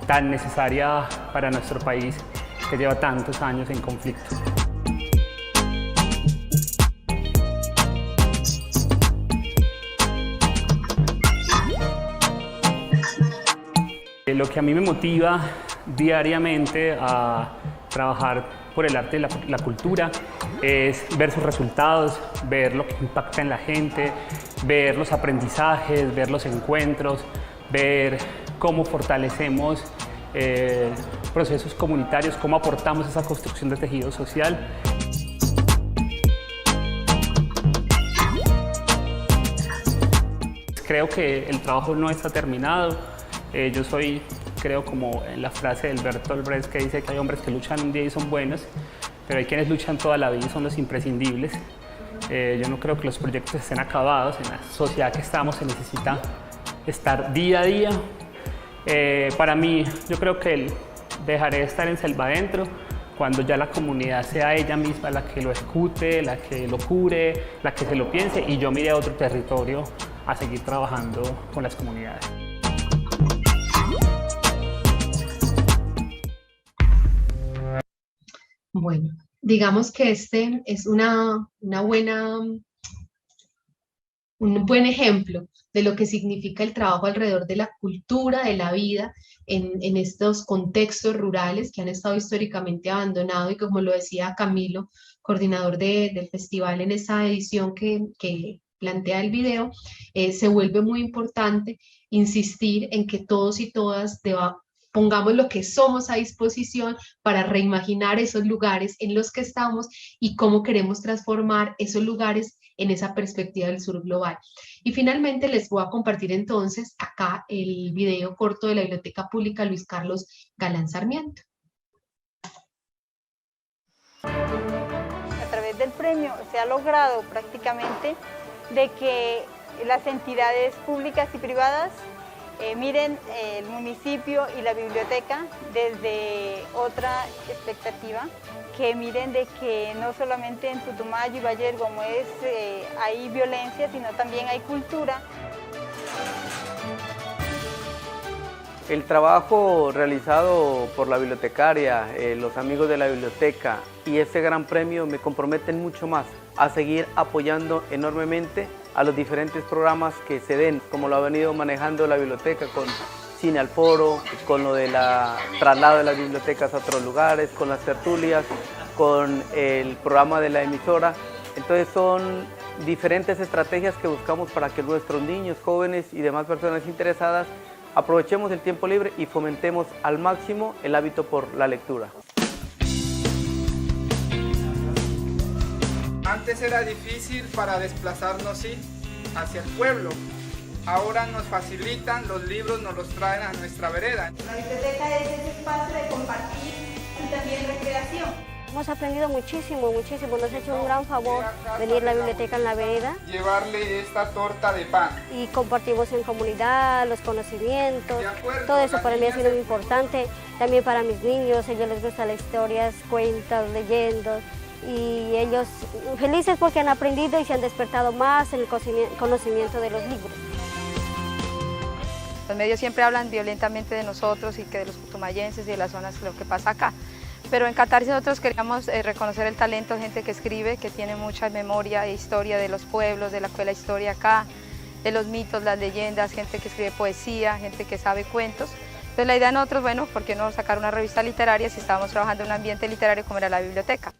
tan necesaria para nuestro país que lleva tantos años en conflicto. Lo que a mí me motiva diariamente a trabajar por el arte y la cultura es ver sus resultados, ver lo que impacta en la gente, ver los aprendizajes, ver los encuentros, ver cómo fortalecemos procesos comunitarios, cómo aportamos esa construcción de tejido social. Creo que el trabajo no está terminado. Yo soy, creo, como en la frase de Bertolt Brecht que dice que hay hombres que luchan un día y son buenos, pero hay quienes luchan toda la vida y son los imprescindibles. Yo no creo que los proyectos estén acabados. En la sociedad que estamos se necesita estar día a día. Para mí, yo creo que dejaré de estar en Selva Adentro cuando ya la comunidad sea ella misma la que lo ejecute, la que lo cure, la que se lo piense, y yo me iré a otro territorio a seguir trabajando con las comunidades. Bueno, digamos que este es un buen ejemplo de lo que significa el trabajo alrededor de la cultura, de la vida, en estos contextos rurales que han estado históricamente abandonados, y como lo decía Camilo, coordinador del festival en esa edición que plantea el video, se vuelve muy importante insistir en que todos y todas pongamos lo que somos a disposición para reimaginar esos lugares en los que estamos y cómo queremos transformar esos lugares en esa perspectiva del sur global. Y finalmente les voy a compartir entonces acá el video corto de la Biblioteca Pública Luis Carlos Galán Sarmiento. A través del premio se ha logrado prácticamente de que las entidades públicas y privadas miren el municipio y la biblioteca desde otra expectativa, que miren de que no solamente en Putumayo y Bayer como hay violencia, sino también hay cultura. El trabajo realizado por la bibliotecaria, los amigos de la biblioteca y este gran premio me comprometen mucho más a seguir apoyando enormemente a los diferentes programas que se den, como lo ha venido manejando la biblioteca con Cine al Foro, con lo de la traslado de las bibliotecas a otros lugares, con las tertulias, con el programa de la emisora. Entonces son diferentes estrategias que buscamos para que nuestros niños, jóvenes y demás personas interesadas aprovechemos el tiempo libre y fomentemos al máximo el hábito por la lectura. Antes era difícil para desplazarnos, sí, hacia el pueblo. Ahora nos facilitan los libros, nos los traen a nuestra vereda. La biblioteca es ese espacio de compartir y también recreación. Hemos aprendido muchísimo, muchísimo. Nos ha hecho un gran favor venir a la biblioteca en la vereda. Llevarle esta torta de pan. Y compartimos en comunidad los conocimientos. Todo eso para mí ha sido muy importante. También para mis niños, a ellos les gustan las historias, cuentos, leyendas. Y ellos felices porque han aprendido y se han despertado más en el conocimiento de los libros. Los medios siempre hablan violentamente de nosotros y que de los putumayenses y de las zonas, lo que pasa acá. Pero en Catarsis nosotros queríamos reconocer el talento de gente que escribe, que tiene mucha memoria e historia de los pueblos, de la historia acá, de los mitos, las leyendas, gente que escribe poesía, gente que sabe cuentos. Entonces la idea de nosotros, bueno, ¿por qué no sacar una revista literaria si estábamos trabajando en un ambiente literario como era la biblioteca?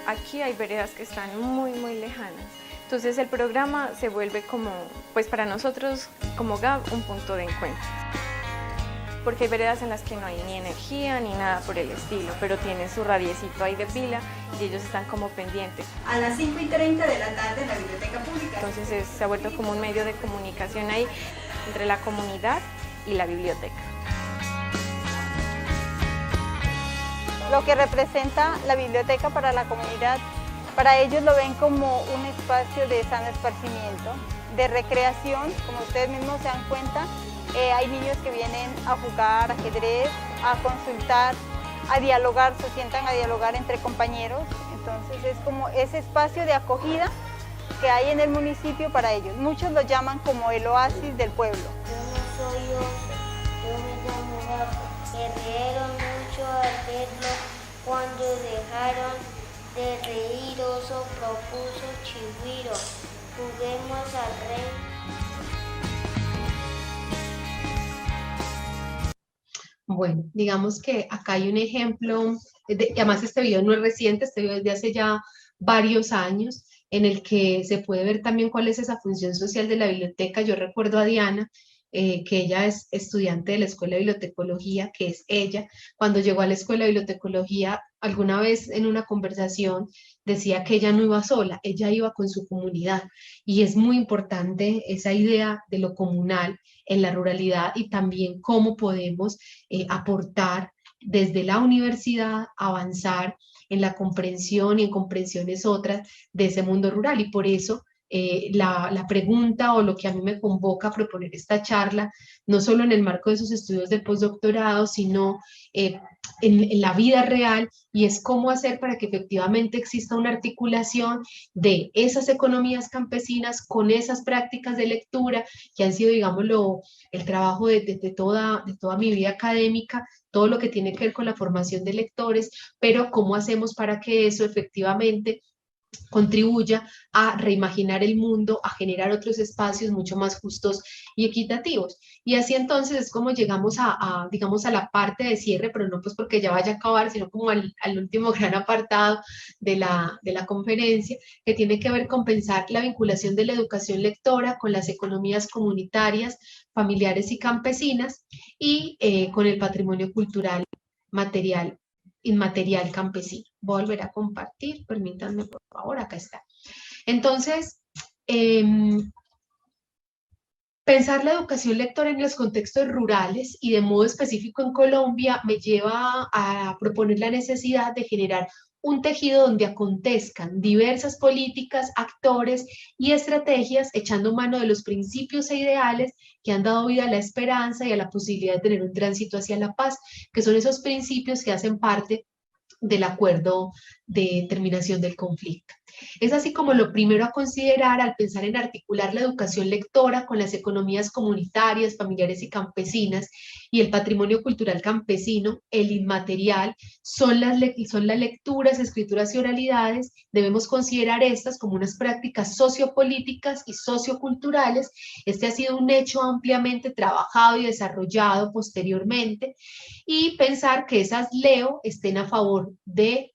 Aquí hay veredas que están muy lejanas. Entonces el programa se vuelve como, pues para nosotros como GAB, un punto de encuentro. Porque hay veredas en las que no hay ni energía ni nada por el estilo, pero tienen su radiecito ahí de pila y ellos están como pendientes. A las 5:30 de la tarde en la biblioteca pública. Entonces se ha vuelto como un medio de comunicación ahí entre la comunidad y la biblioteca. Lo que representa la biblioteca para la comunidad, para ellos lo ven como un espacio de sano esparcimiento, de recreación, como ustedes mismos se dan cuenta. Hay niños que vienen a jugar ajedrez, a consultar, a dialogar, se sientan a dialogar entre compañeros. Entonces es como ese espacio de acogida que hay en el municipio para ellos. Muchos lo llaman como el oasis del pueblo. Yo no soy hombre, yo me llamo Rafa. Se rieron mucho al verlo cuando dejaron de reír. Oso propuso Chigüiro, juguemos al rey. Bueno, digamos que acá hay un ejemplo, además este video no es reciente, este video es de hace ya varios años, en el que se puede ver también cuál es esa función social de la biblioteca. Yo recuerdo a Diana, que ella es estudiante de la Escuela de Bibliotecología, que es ella, cuando llegó a la Escuela de Bibliotecología, alguna vez en una conversación decía que ella no iba sola, ella iba con su comunidad, y es muy importante esa idea de lo comunal en la ruralidad y también cómo podemos aportar desde la universidad, avanzar en la comprensión y en comprensiones otras de ese mundo rural. Y por eso la pregunta o lo que a mí me convoca a proponer esta charla, no solo en el marco de sus estudios de postdoctorado, sino en la vida real, y es cómo hacer para que efectivamente exista una articulación de esas economías campesinas con esas prácticas de lectura que han sido, digámoslo, el trabajo de toda mi vida académica, todo lo que tiene que ver con la formación de lectores, pero cómo hacemos para que eso efectivamente contribuya a reimaginar el mundo, a generar otros espacios mucho más justos y equitativos. Y así entonces es como llegamos digamos, a la parte de cierre, pero no pues porque ya vaya a acabar, sino como al último gran apartado de la conferencia, que tiene que ver con pensar la vinculación de la educación lectora con las economías comunitarias, familiares y campesinas, y con el patrimonio cultural material inmaterial campesino. Voy a volver a compartir, permítanme por favor, acá está. Entonces, pensar la educación lectora en los contextos rurales y de modo específico en Colombia me lleva a proponer la necesidad de generar un tejido donde acontezcan diversas políticas, actores y estrategias echando mano de los principios e ideales que han dado vida a la esperanza y a la posibilidad de tener un tránsito hacia la paz, que son esos principios que hacen parte del acuerdo de terminación del conflicto. Es así como lo primero a considerar al pensar en articular la educación lectora con las economías comunitarias, familiares y campesinas y el patrimonio cultural campesino, el inmaterial, son las lecturas, escrituras y oralidades. Debemos considerar estas como unas prácticas sociopolíticas y socioculturales. Este ha sido un hecho ampliamente trabajado y desarrollado posteriormente, y pensar que esas LEO estén a favor de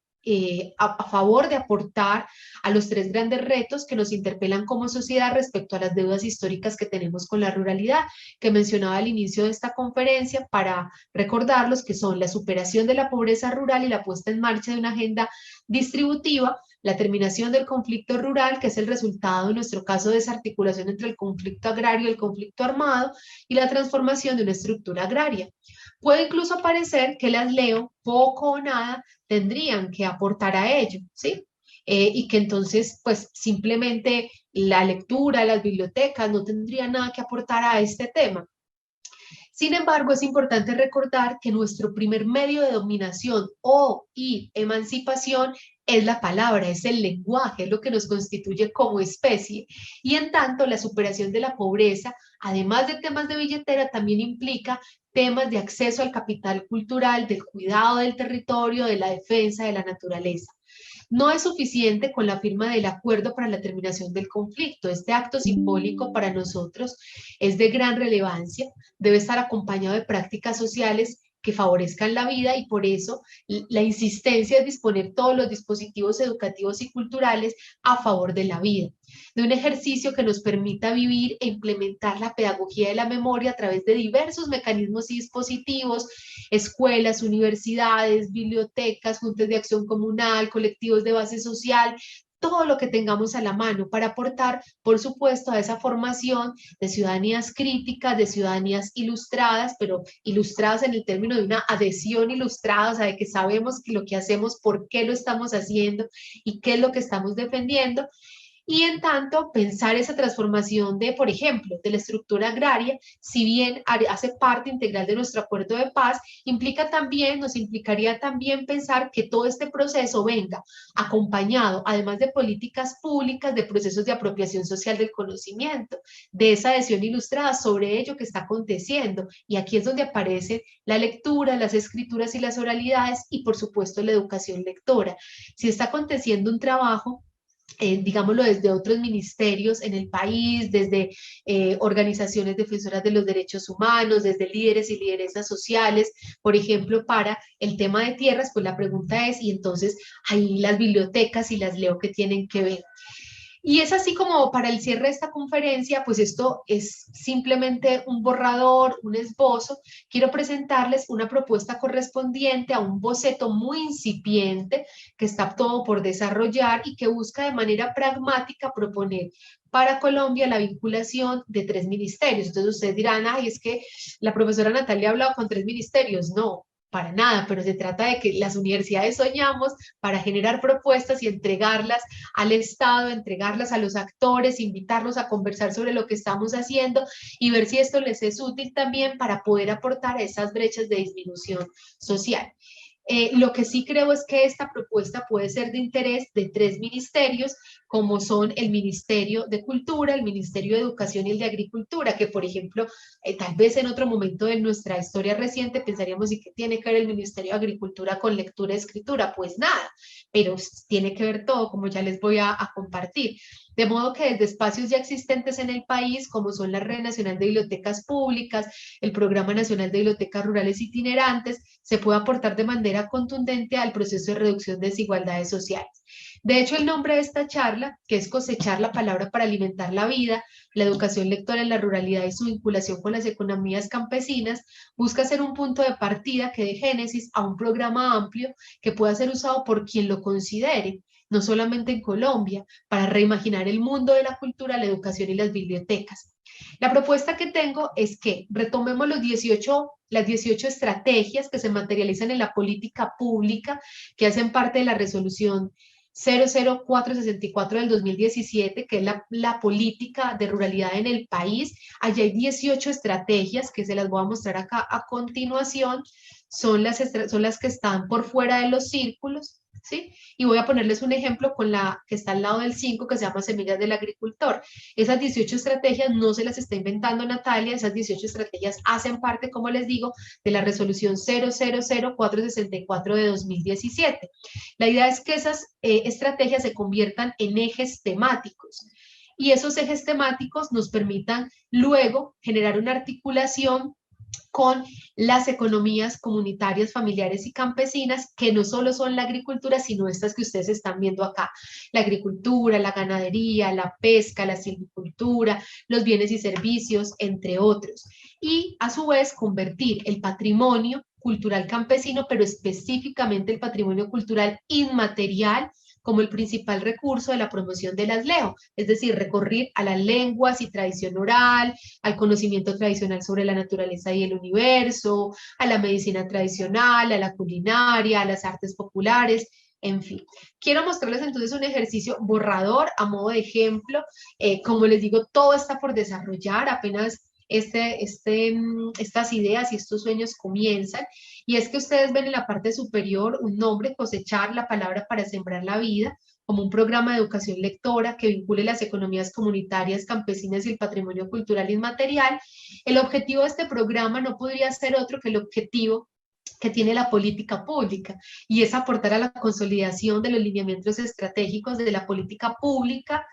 aportar a los tres grandes retos que nos interpelan como sociedad respecto a las deudas históricas que tenemos con la ruralidad, que mencionaba al inicio de esta conferencia, para recordarlos, que son la superación de la pobreza rural y la puesta en marcha de una agenda distributiva la terminación del conflicto rural, que es el resultado, en nuestro caso, de esa articulación entre el conflicto agrario y el conflicto armado, y la transformación de una estructura agraria. Puede incluso parecer que las leo poco o nada tendrían que aportar a ello, ¿sí? Y que entonces, pues, simplemente la lectura, las bibliotecas no tendrían nada que aportar a este tema. Sin embargo, es importante recordar que nuestro primer medio de dominación y emancipación es la palabra, es el lenguaje, es lo que nos constituye como especie. Y en tanto, la superación de la pobreza, además de temas de billetera, también implica temas de acceso al capital cultural, del cuidado del territorio, de la defensa de la naturaleza. No es suficiente con la firma del acuerdo para la terminación del conflicto. Este acto simbólico para nosotros es de gran relevancia, debe estar acompañado de prácticas sociales que favorezcan la vida, y por eso la insistencia es disponer todos los dispositivos educativos y culturales a favor de la vida, de un ejercicio que nos permita vivir e implementar la pedagogía de la memoria a través de diversos mecanismos y dispositivos, escuelas, universidades, bibliotecas, juntas de acción comunal, colectivos de base social, todo lo que tengamos a la mano para aportar, por supuesto, a esa formación de ciudadanías críticas, de ciudadanías ilustradas, pero ilustradas en el término de una adhesión ilustrada, o sea, de que sabemos que lo que hacemos, por qué lo estamos haciendo y qué es lo que estamos defendiendo. Y en tanto, pensar esa transformación de, por ejemplo, de la estructura agraria, si bien hace parte integral de nuestro acuerdo de paz, nos implicaría también pensar que todo este proceso venga acompañado, además de políticas públicas, de procesos de apropiación social del conocimiento, de esa adhesión ilustrada sobre ello que está aconteciendo. Y aquí es donde aparecen la lectura, las escrituras y las oralidades, y por supuesto la educación lectora. Si está aconteciendo un trabajo, digámoslo, desde otros ministerios en el país, desde organizaciones defensoras de los derechos humanos, desde líderes y lideresas sociales, por ejemplo, para el tema de tierras, pues la pregunta es, y entonces ahí las bibliotecas y las leo que tienen que ver. Y es así como para el cierre de esta conferencia, pues esto es simplemente un borrador, un esbozo. Quiero presentarles una propuesta correspondiente a un boceto muy incipiente que está todo por desarrollar y que busca de manera pragmática proponer para Colombia la vinculación de 3 ministerios. Entonces ustedes dirán, ay, es que la profesora Natalia ha hablado con 3 ministerios. No, para nada, pero se trata de que las universidades soñamos para generar propuestas y entregarlas al Estado, entregarlas a los actores, invitarlos a conversar sobre lo que estamos haciendo y ver si esto les es útil también para poder aportar a esas brechas de disminución social. Lo que sí creo es que esta propuesta puede ser de interés de 3 ministerios, como son el Ministerio de Cultura, el Ministerio de Educación y el de Agricultura, que por ejemplo, tal vez en otro momento de nuestra historia reciente pensaríamos, ¿y qué tiene que ver el Ministerio de Agricultura con lectura y escritura? Pues nada, pero tiene que ver todo, como ya les voy a compartir. De modo que desde espacios ya existentes en el país, como son la Red Nacional de Bibliotecas Públicas, el Programa Nacional de Bibliotecas Rurales Itinerantes, se puede aportar de manera contundente al proceso de reducción de desigualdades sociales. De hecho, el nombre de esta charla, que es Cosechar la Palabra para Alimentar la Vida, la educación lectora en la ruralidad y su vinculación con las economías campesinas, busca ser un punto de partida que dé génesis a un programa amplio que pueda ser usado por quien lo considere, no solamente en Colombia, para reimaginar el mundo de la cultura, la educación y las bibliotecas. La propuesta que tengo es que retomemos las 18 estrategias que se materializan en la política pública, que hacen parte de la resolución 00464 del 2017, que es la política de ruralidad en el país. Allí hay 18 estrategias que se las voy a mostrar acá a continuación. Son las que están por fuera de los círculos, ¿sí? Y voy a ponerles un ejemplo con la que está al lado del 5, que se llama Semillas del Agricultor. Esas 18 estrategias no se las está inventando Natalia, esas 18 estrategias hacen parte, como les digo, de la resolución 000464 de 2017. La idea es que esas estrategias se conviertan en ejes temáticos y esos ejes temáticos nos permitan luego generar una articulación con las economías comunitarias, familiares y campesinas, que no solo son la agricultura, sino estas que ustedes están viendo acá: la agricultura, la ganadería, la pesca, la silvicultura, los bienes y servicios, entre otros. Y a su vez convertir el patrimonio cultural campesino, pero específicamente el patrimonio cultural inmaterial, como el principal recurso de la promoción de las LEO, es decir, recurrir a las lenguas y tradición oral, al conocimiento tradicional sobre la naturaleza y el universo, a la medicina tradicional, a la culinaria, a las artes populares, en fin. Quiero mostrarles entonces un ejercicio borrador a modo de ejemplo. Como les digo, todo está por desarrollar, apenas estas ideas y estos sueños comienzan, y es que ustedes ven en la parte superior un nombre, cosechar, la palabra para sembrar la vida, como un programa de educación lectora que vincule las economías comunitarias, campesinas y el patrimonio cultural inmaterial. El objetivo de este programa no podría ser otro que el objetivo que tiene la política pública, y es aportar a la consolidación de los lineamientos estratégicos de la política pública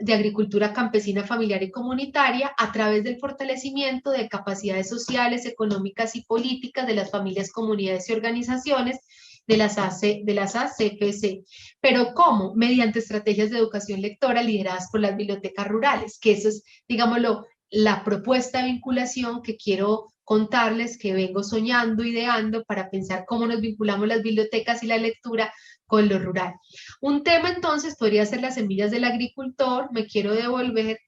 de agricultura campesina, familiar y comunitaria a través del fortalecimiento de capacidades sociales, económicas y políticas de las familias, comunidades y organizaciones de las ACPC. ¿Pero cómo? Mediante estrategias de educación lectora lideradas por las bibliotecas rurales, que eso es, digámoslo, la propuesta de vinculación que quiero contarles, que vengo soñando, ideando para pensar cómo nos vinculamos las bibliotecas y la lectura con lo rural. Un tema entonces podría ser las semillas del agricultor. Me quiero devolver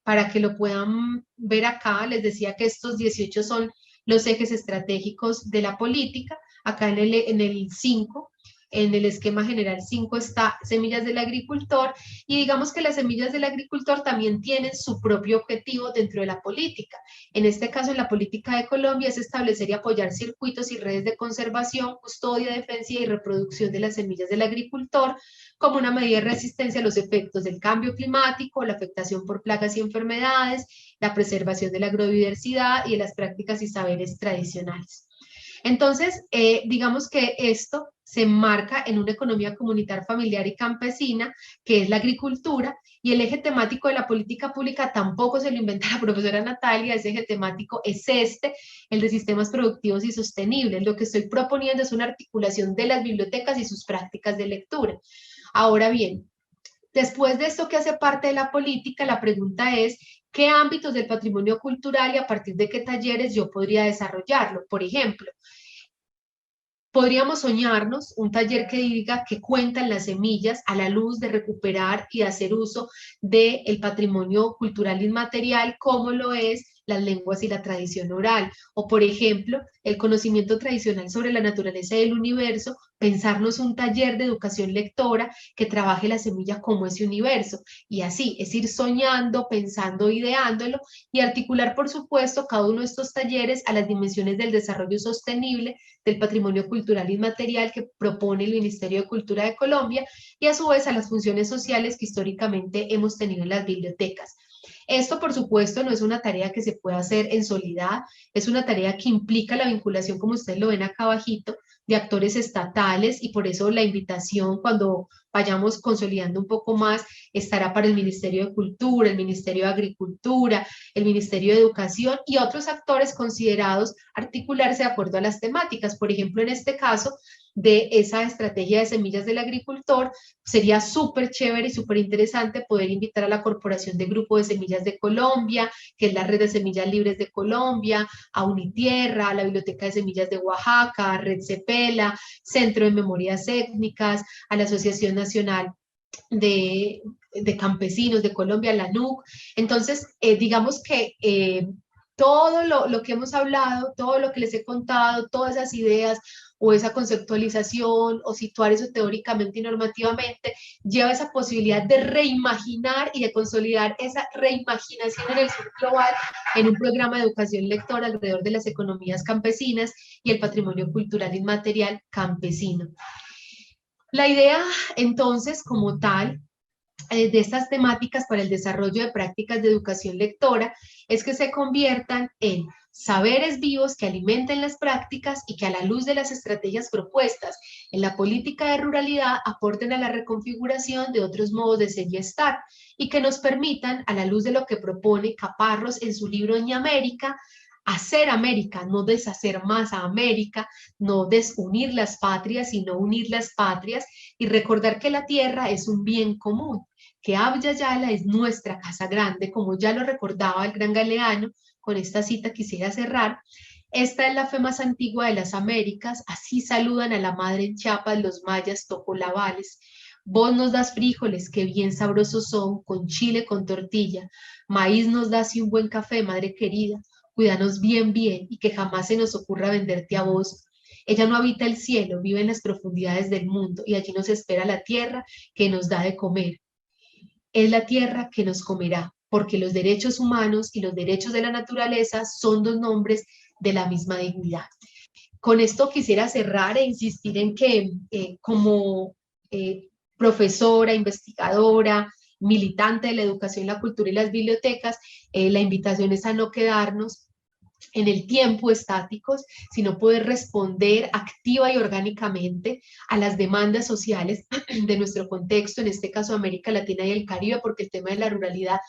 para que lo puedan ver acá. Les decía que estos 18 son los ejes estratégicos de la política. Acá en el 5, en el esquema general 5 está semillas del agricultor, y digamos que las semillas del agricultor también tienen su propio objetivo dentro de la política. En este caso, en la política de Colombia es establecer y apoyar circuitos y redes de conservación, custodia, defensa y reproducción de las semillas del agricultor como una medida de resistencia a los efectos del cambio climático, la afectación por plagas y enfermedades, la preservación de la agrodiversidad y de las prácticas y saberes tradicionales. Entonces, digamos que esto se enmarca en una economía comunitaria, familiar y campesina, que es la agricultura, y el eje temático de la política pública tampoco se lo inventa la profesora Natalia. Ese eje temático es el de sistemas productivos y sostenibles. Lo que estoy proponiendo es una articulación de las bibliotecas y sus prácticas de lectura. Ahora bien, después de esto que hace parte de la política, la pregunta es, ¿qué ámbitos del patrimonio cultural y a partir de qué talleres yo podría desarrollarlo? Por ejemplo, podríamos soñarnos un taller que diga que cuentan las semillas a la luz de recuperar y hacer uso del patrimonio cultural inmaterial, como lo es las lenguas y la tradición oral. O, por ejemplo, el conocimiento tradicional sobre la naturaleza del universo, pensarnos un taller de educación lectora que trabaje la semilla como ese universo. Y así, es ir soñando, pensando, ideándolo, y articular, por supuesto, cada uno de estos talleres a las dimensiones del desarrollo sostenible del patrimonio cultural inmaterial que propone el Ministerio de Cultura de Colombia, y a su vez a las funciones sociales que históricamente hemos tenido en las bibliotecas. Esto, por supuesto, no es una tarea que se pueda hacer en soledad, es una tarea que implica la vinculación, como ustedes lo ven acá abajito, de actores estatales, y por eso la invitación, cuando vayamos consolidando un poco más, estará para el Ministerio de Cultura, el Ministerio de Agricultura, el Ministerio de Educación y otros actores considerados articularse de acuerdo a las temáticas. Por ejemplo, en este caso, de esa estrategia de semillas del agricultor, sería súper chévere y súper interesante poder invitar a la Corporación de Grupo de Semillas de Colombia, que es la Red de Semillas Libres de Colombia, a Unitierra, a la Biblioteca de Semillas de Oaxaca, a Red Cepela, Centro de Memorias Étnicas, a la Asociación Nacional de Campesinos de Colombia, la NUC. Entonces, digamos que todo lo que hemos hablado, todo lo que les he contado, todas esas ideas o esa conceptualización o situar eso teóricamente y normativamente, lleva esa posibilidad de reimaginar y de consolidar esa reimaginación en el sur global en un programa de educación lectora alrededor de las economías campesinas y el patrimonio cultural inmaterial campesino. La idea, entonces, como tal, de estas temáticas para el desarrollo de prácticas de educación lectora es que se conviertan en saberes vivos que alimenten las prácticas y que a la luz de las estrategias propuestas en la política de ruralidad aporten a la reconfiguración de otros modos de ser y estar, y que nos permitan, a la luz de lo que propone Caparrós en su libro Ña América, hacer América, no deshacer más a América, no desunir las patrias, sino unir las patrias, y recordar que la tierra es un bien común, que Abya Yala es nuestra casa grande, como ya lo recordaba el gran Galeano. Con esta cita quisiera cerrar. Esta es la fe más antigua de las Américas, así saludan a la madre en Chiapas los mayas tocolabales. Vos nos das frijoles, que bien sabrosos son, con chile, con tortilla. Maíz nos das y un buen café, madre querida. Cuídanos bien, bien, y que jamás se nos ocurra venderte a vos. Ella no habita el cielo, vive en las profundidades del mundo, y allí nos espera la tierra que nos da de comer. Es la tierra que nos comerá, porque los derechos humanos y los derechos de la naturaleza son dos nombres de la misma dignidad. Con esto quisiera cerrar e insistir en que como profesora, investigadora, militante de la educación, la cultura y las bibliotecas, la invitación es a no quedarnos en el tiempo estáticos, sino poder responder activa y orgánicamente a las demandas sociales de nuestro contexto, en este caso América Latina y el Caribe, porque el tema de la ruralidad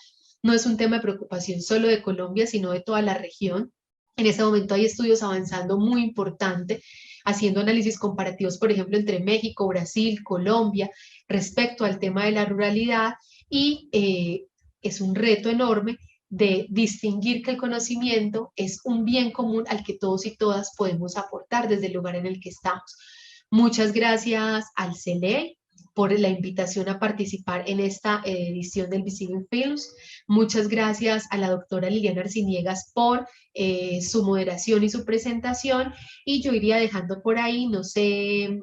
no es un tema de preocupación solo de Colombia, sino de toda la región. En este momento hay estudios avanzando muy importantes, haciendo análisis comparativos, por ejemplo, entre México, Brasil, Colombia, respecto al tema de la ruralidad, y es un reto enorme de distinguir que el conocimiento es un bien común al que todos y todas podemos aportar desde el lugar en el que estamos. Muchas gracias al CELEI por la invitación a participar en esta edición del Visible Films. Muchas gracias a la doctora Liliana Arciniegas por su moderación y su presentación, y yo iría dejando por ahí, no sé,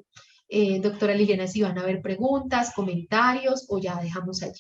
doctora Liliana, si van a haber preguntas, comentarios, o ya dejamos allí.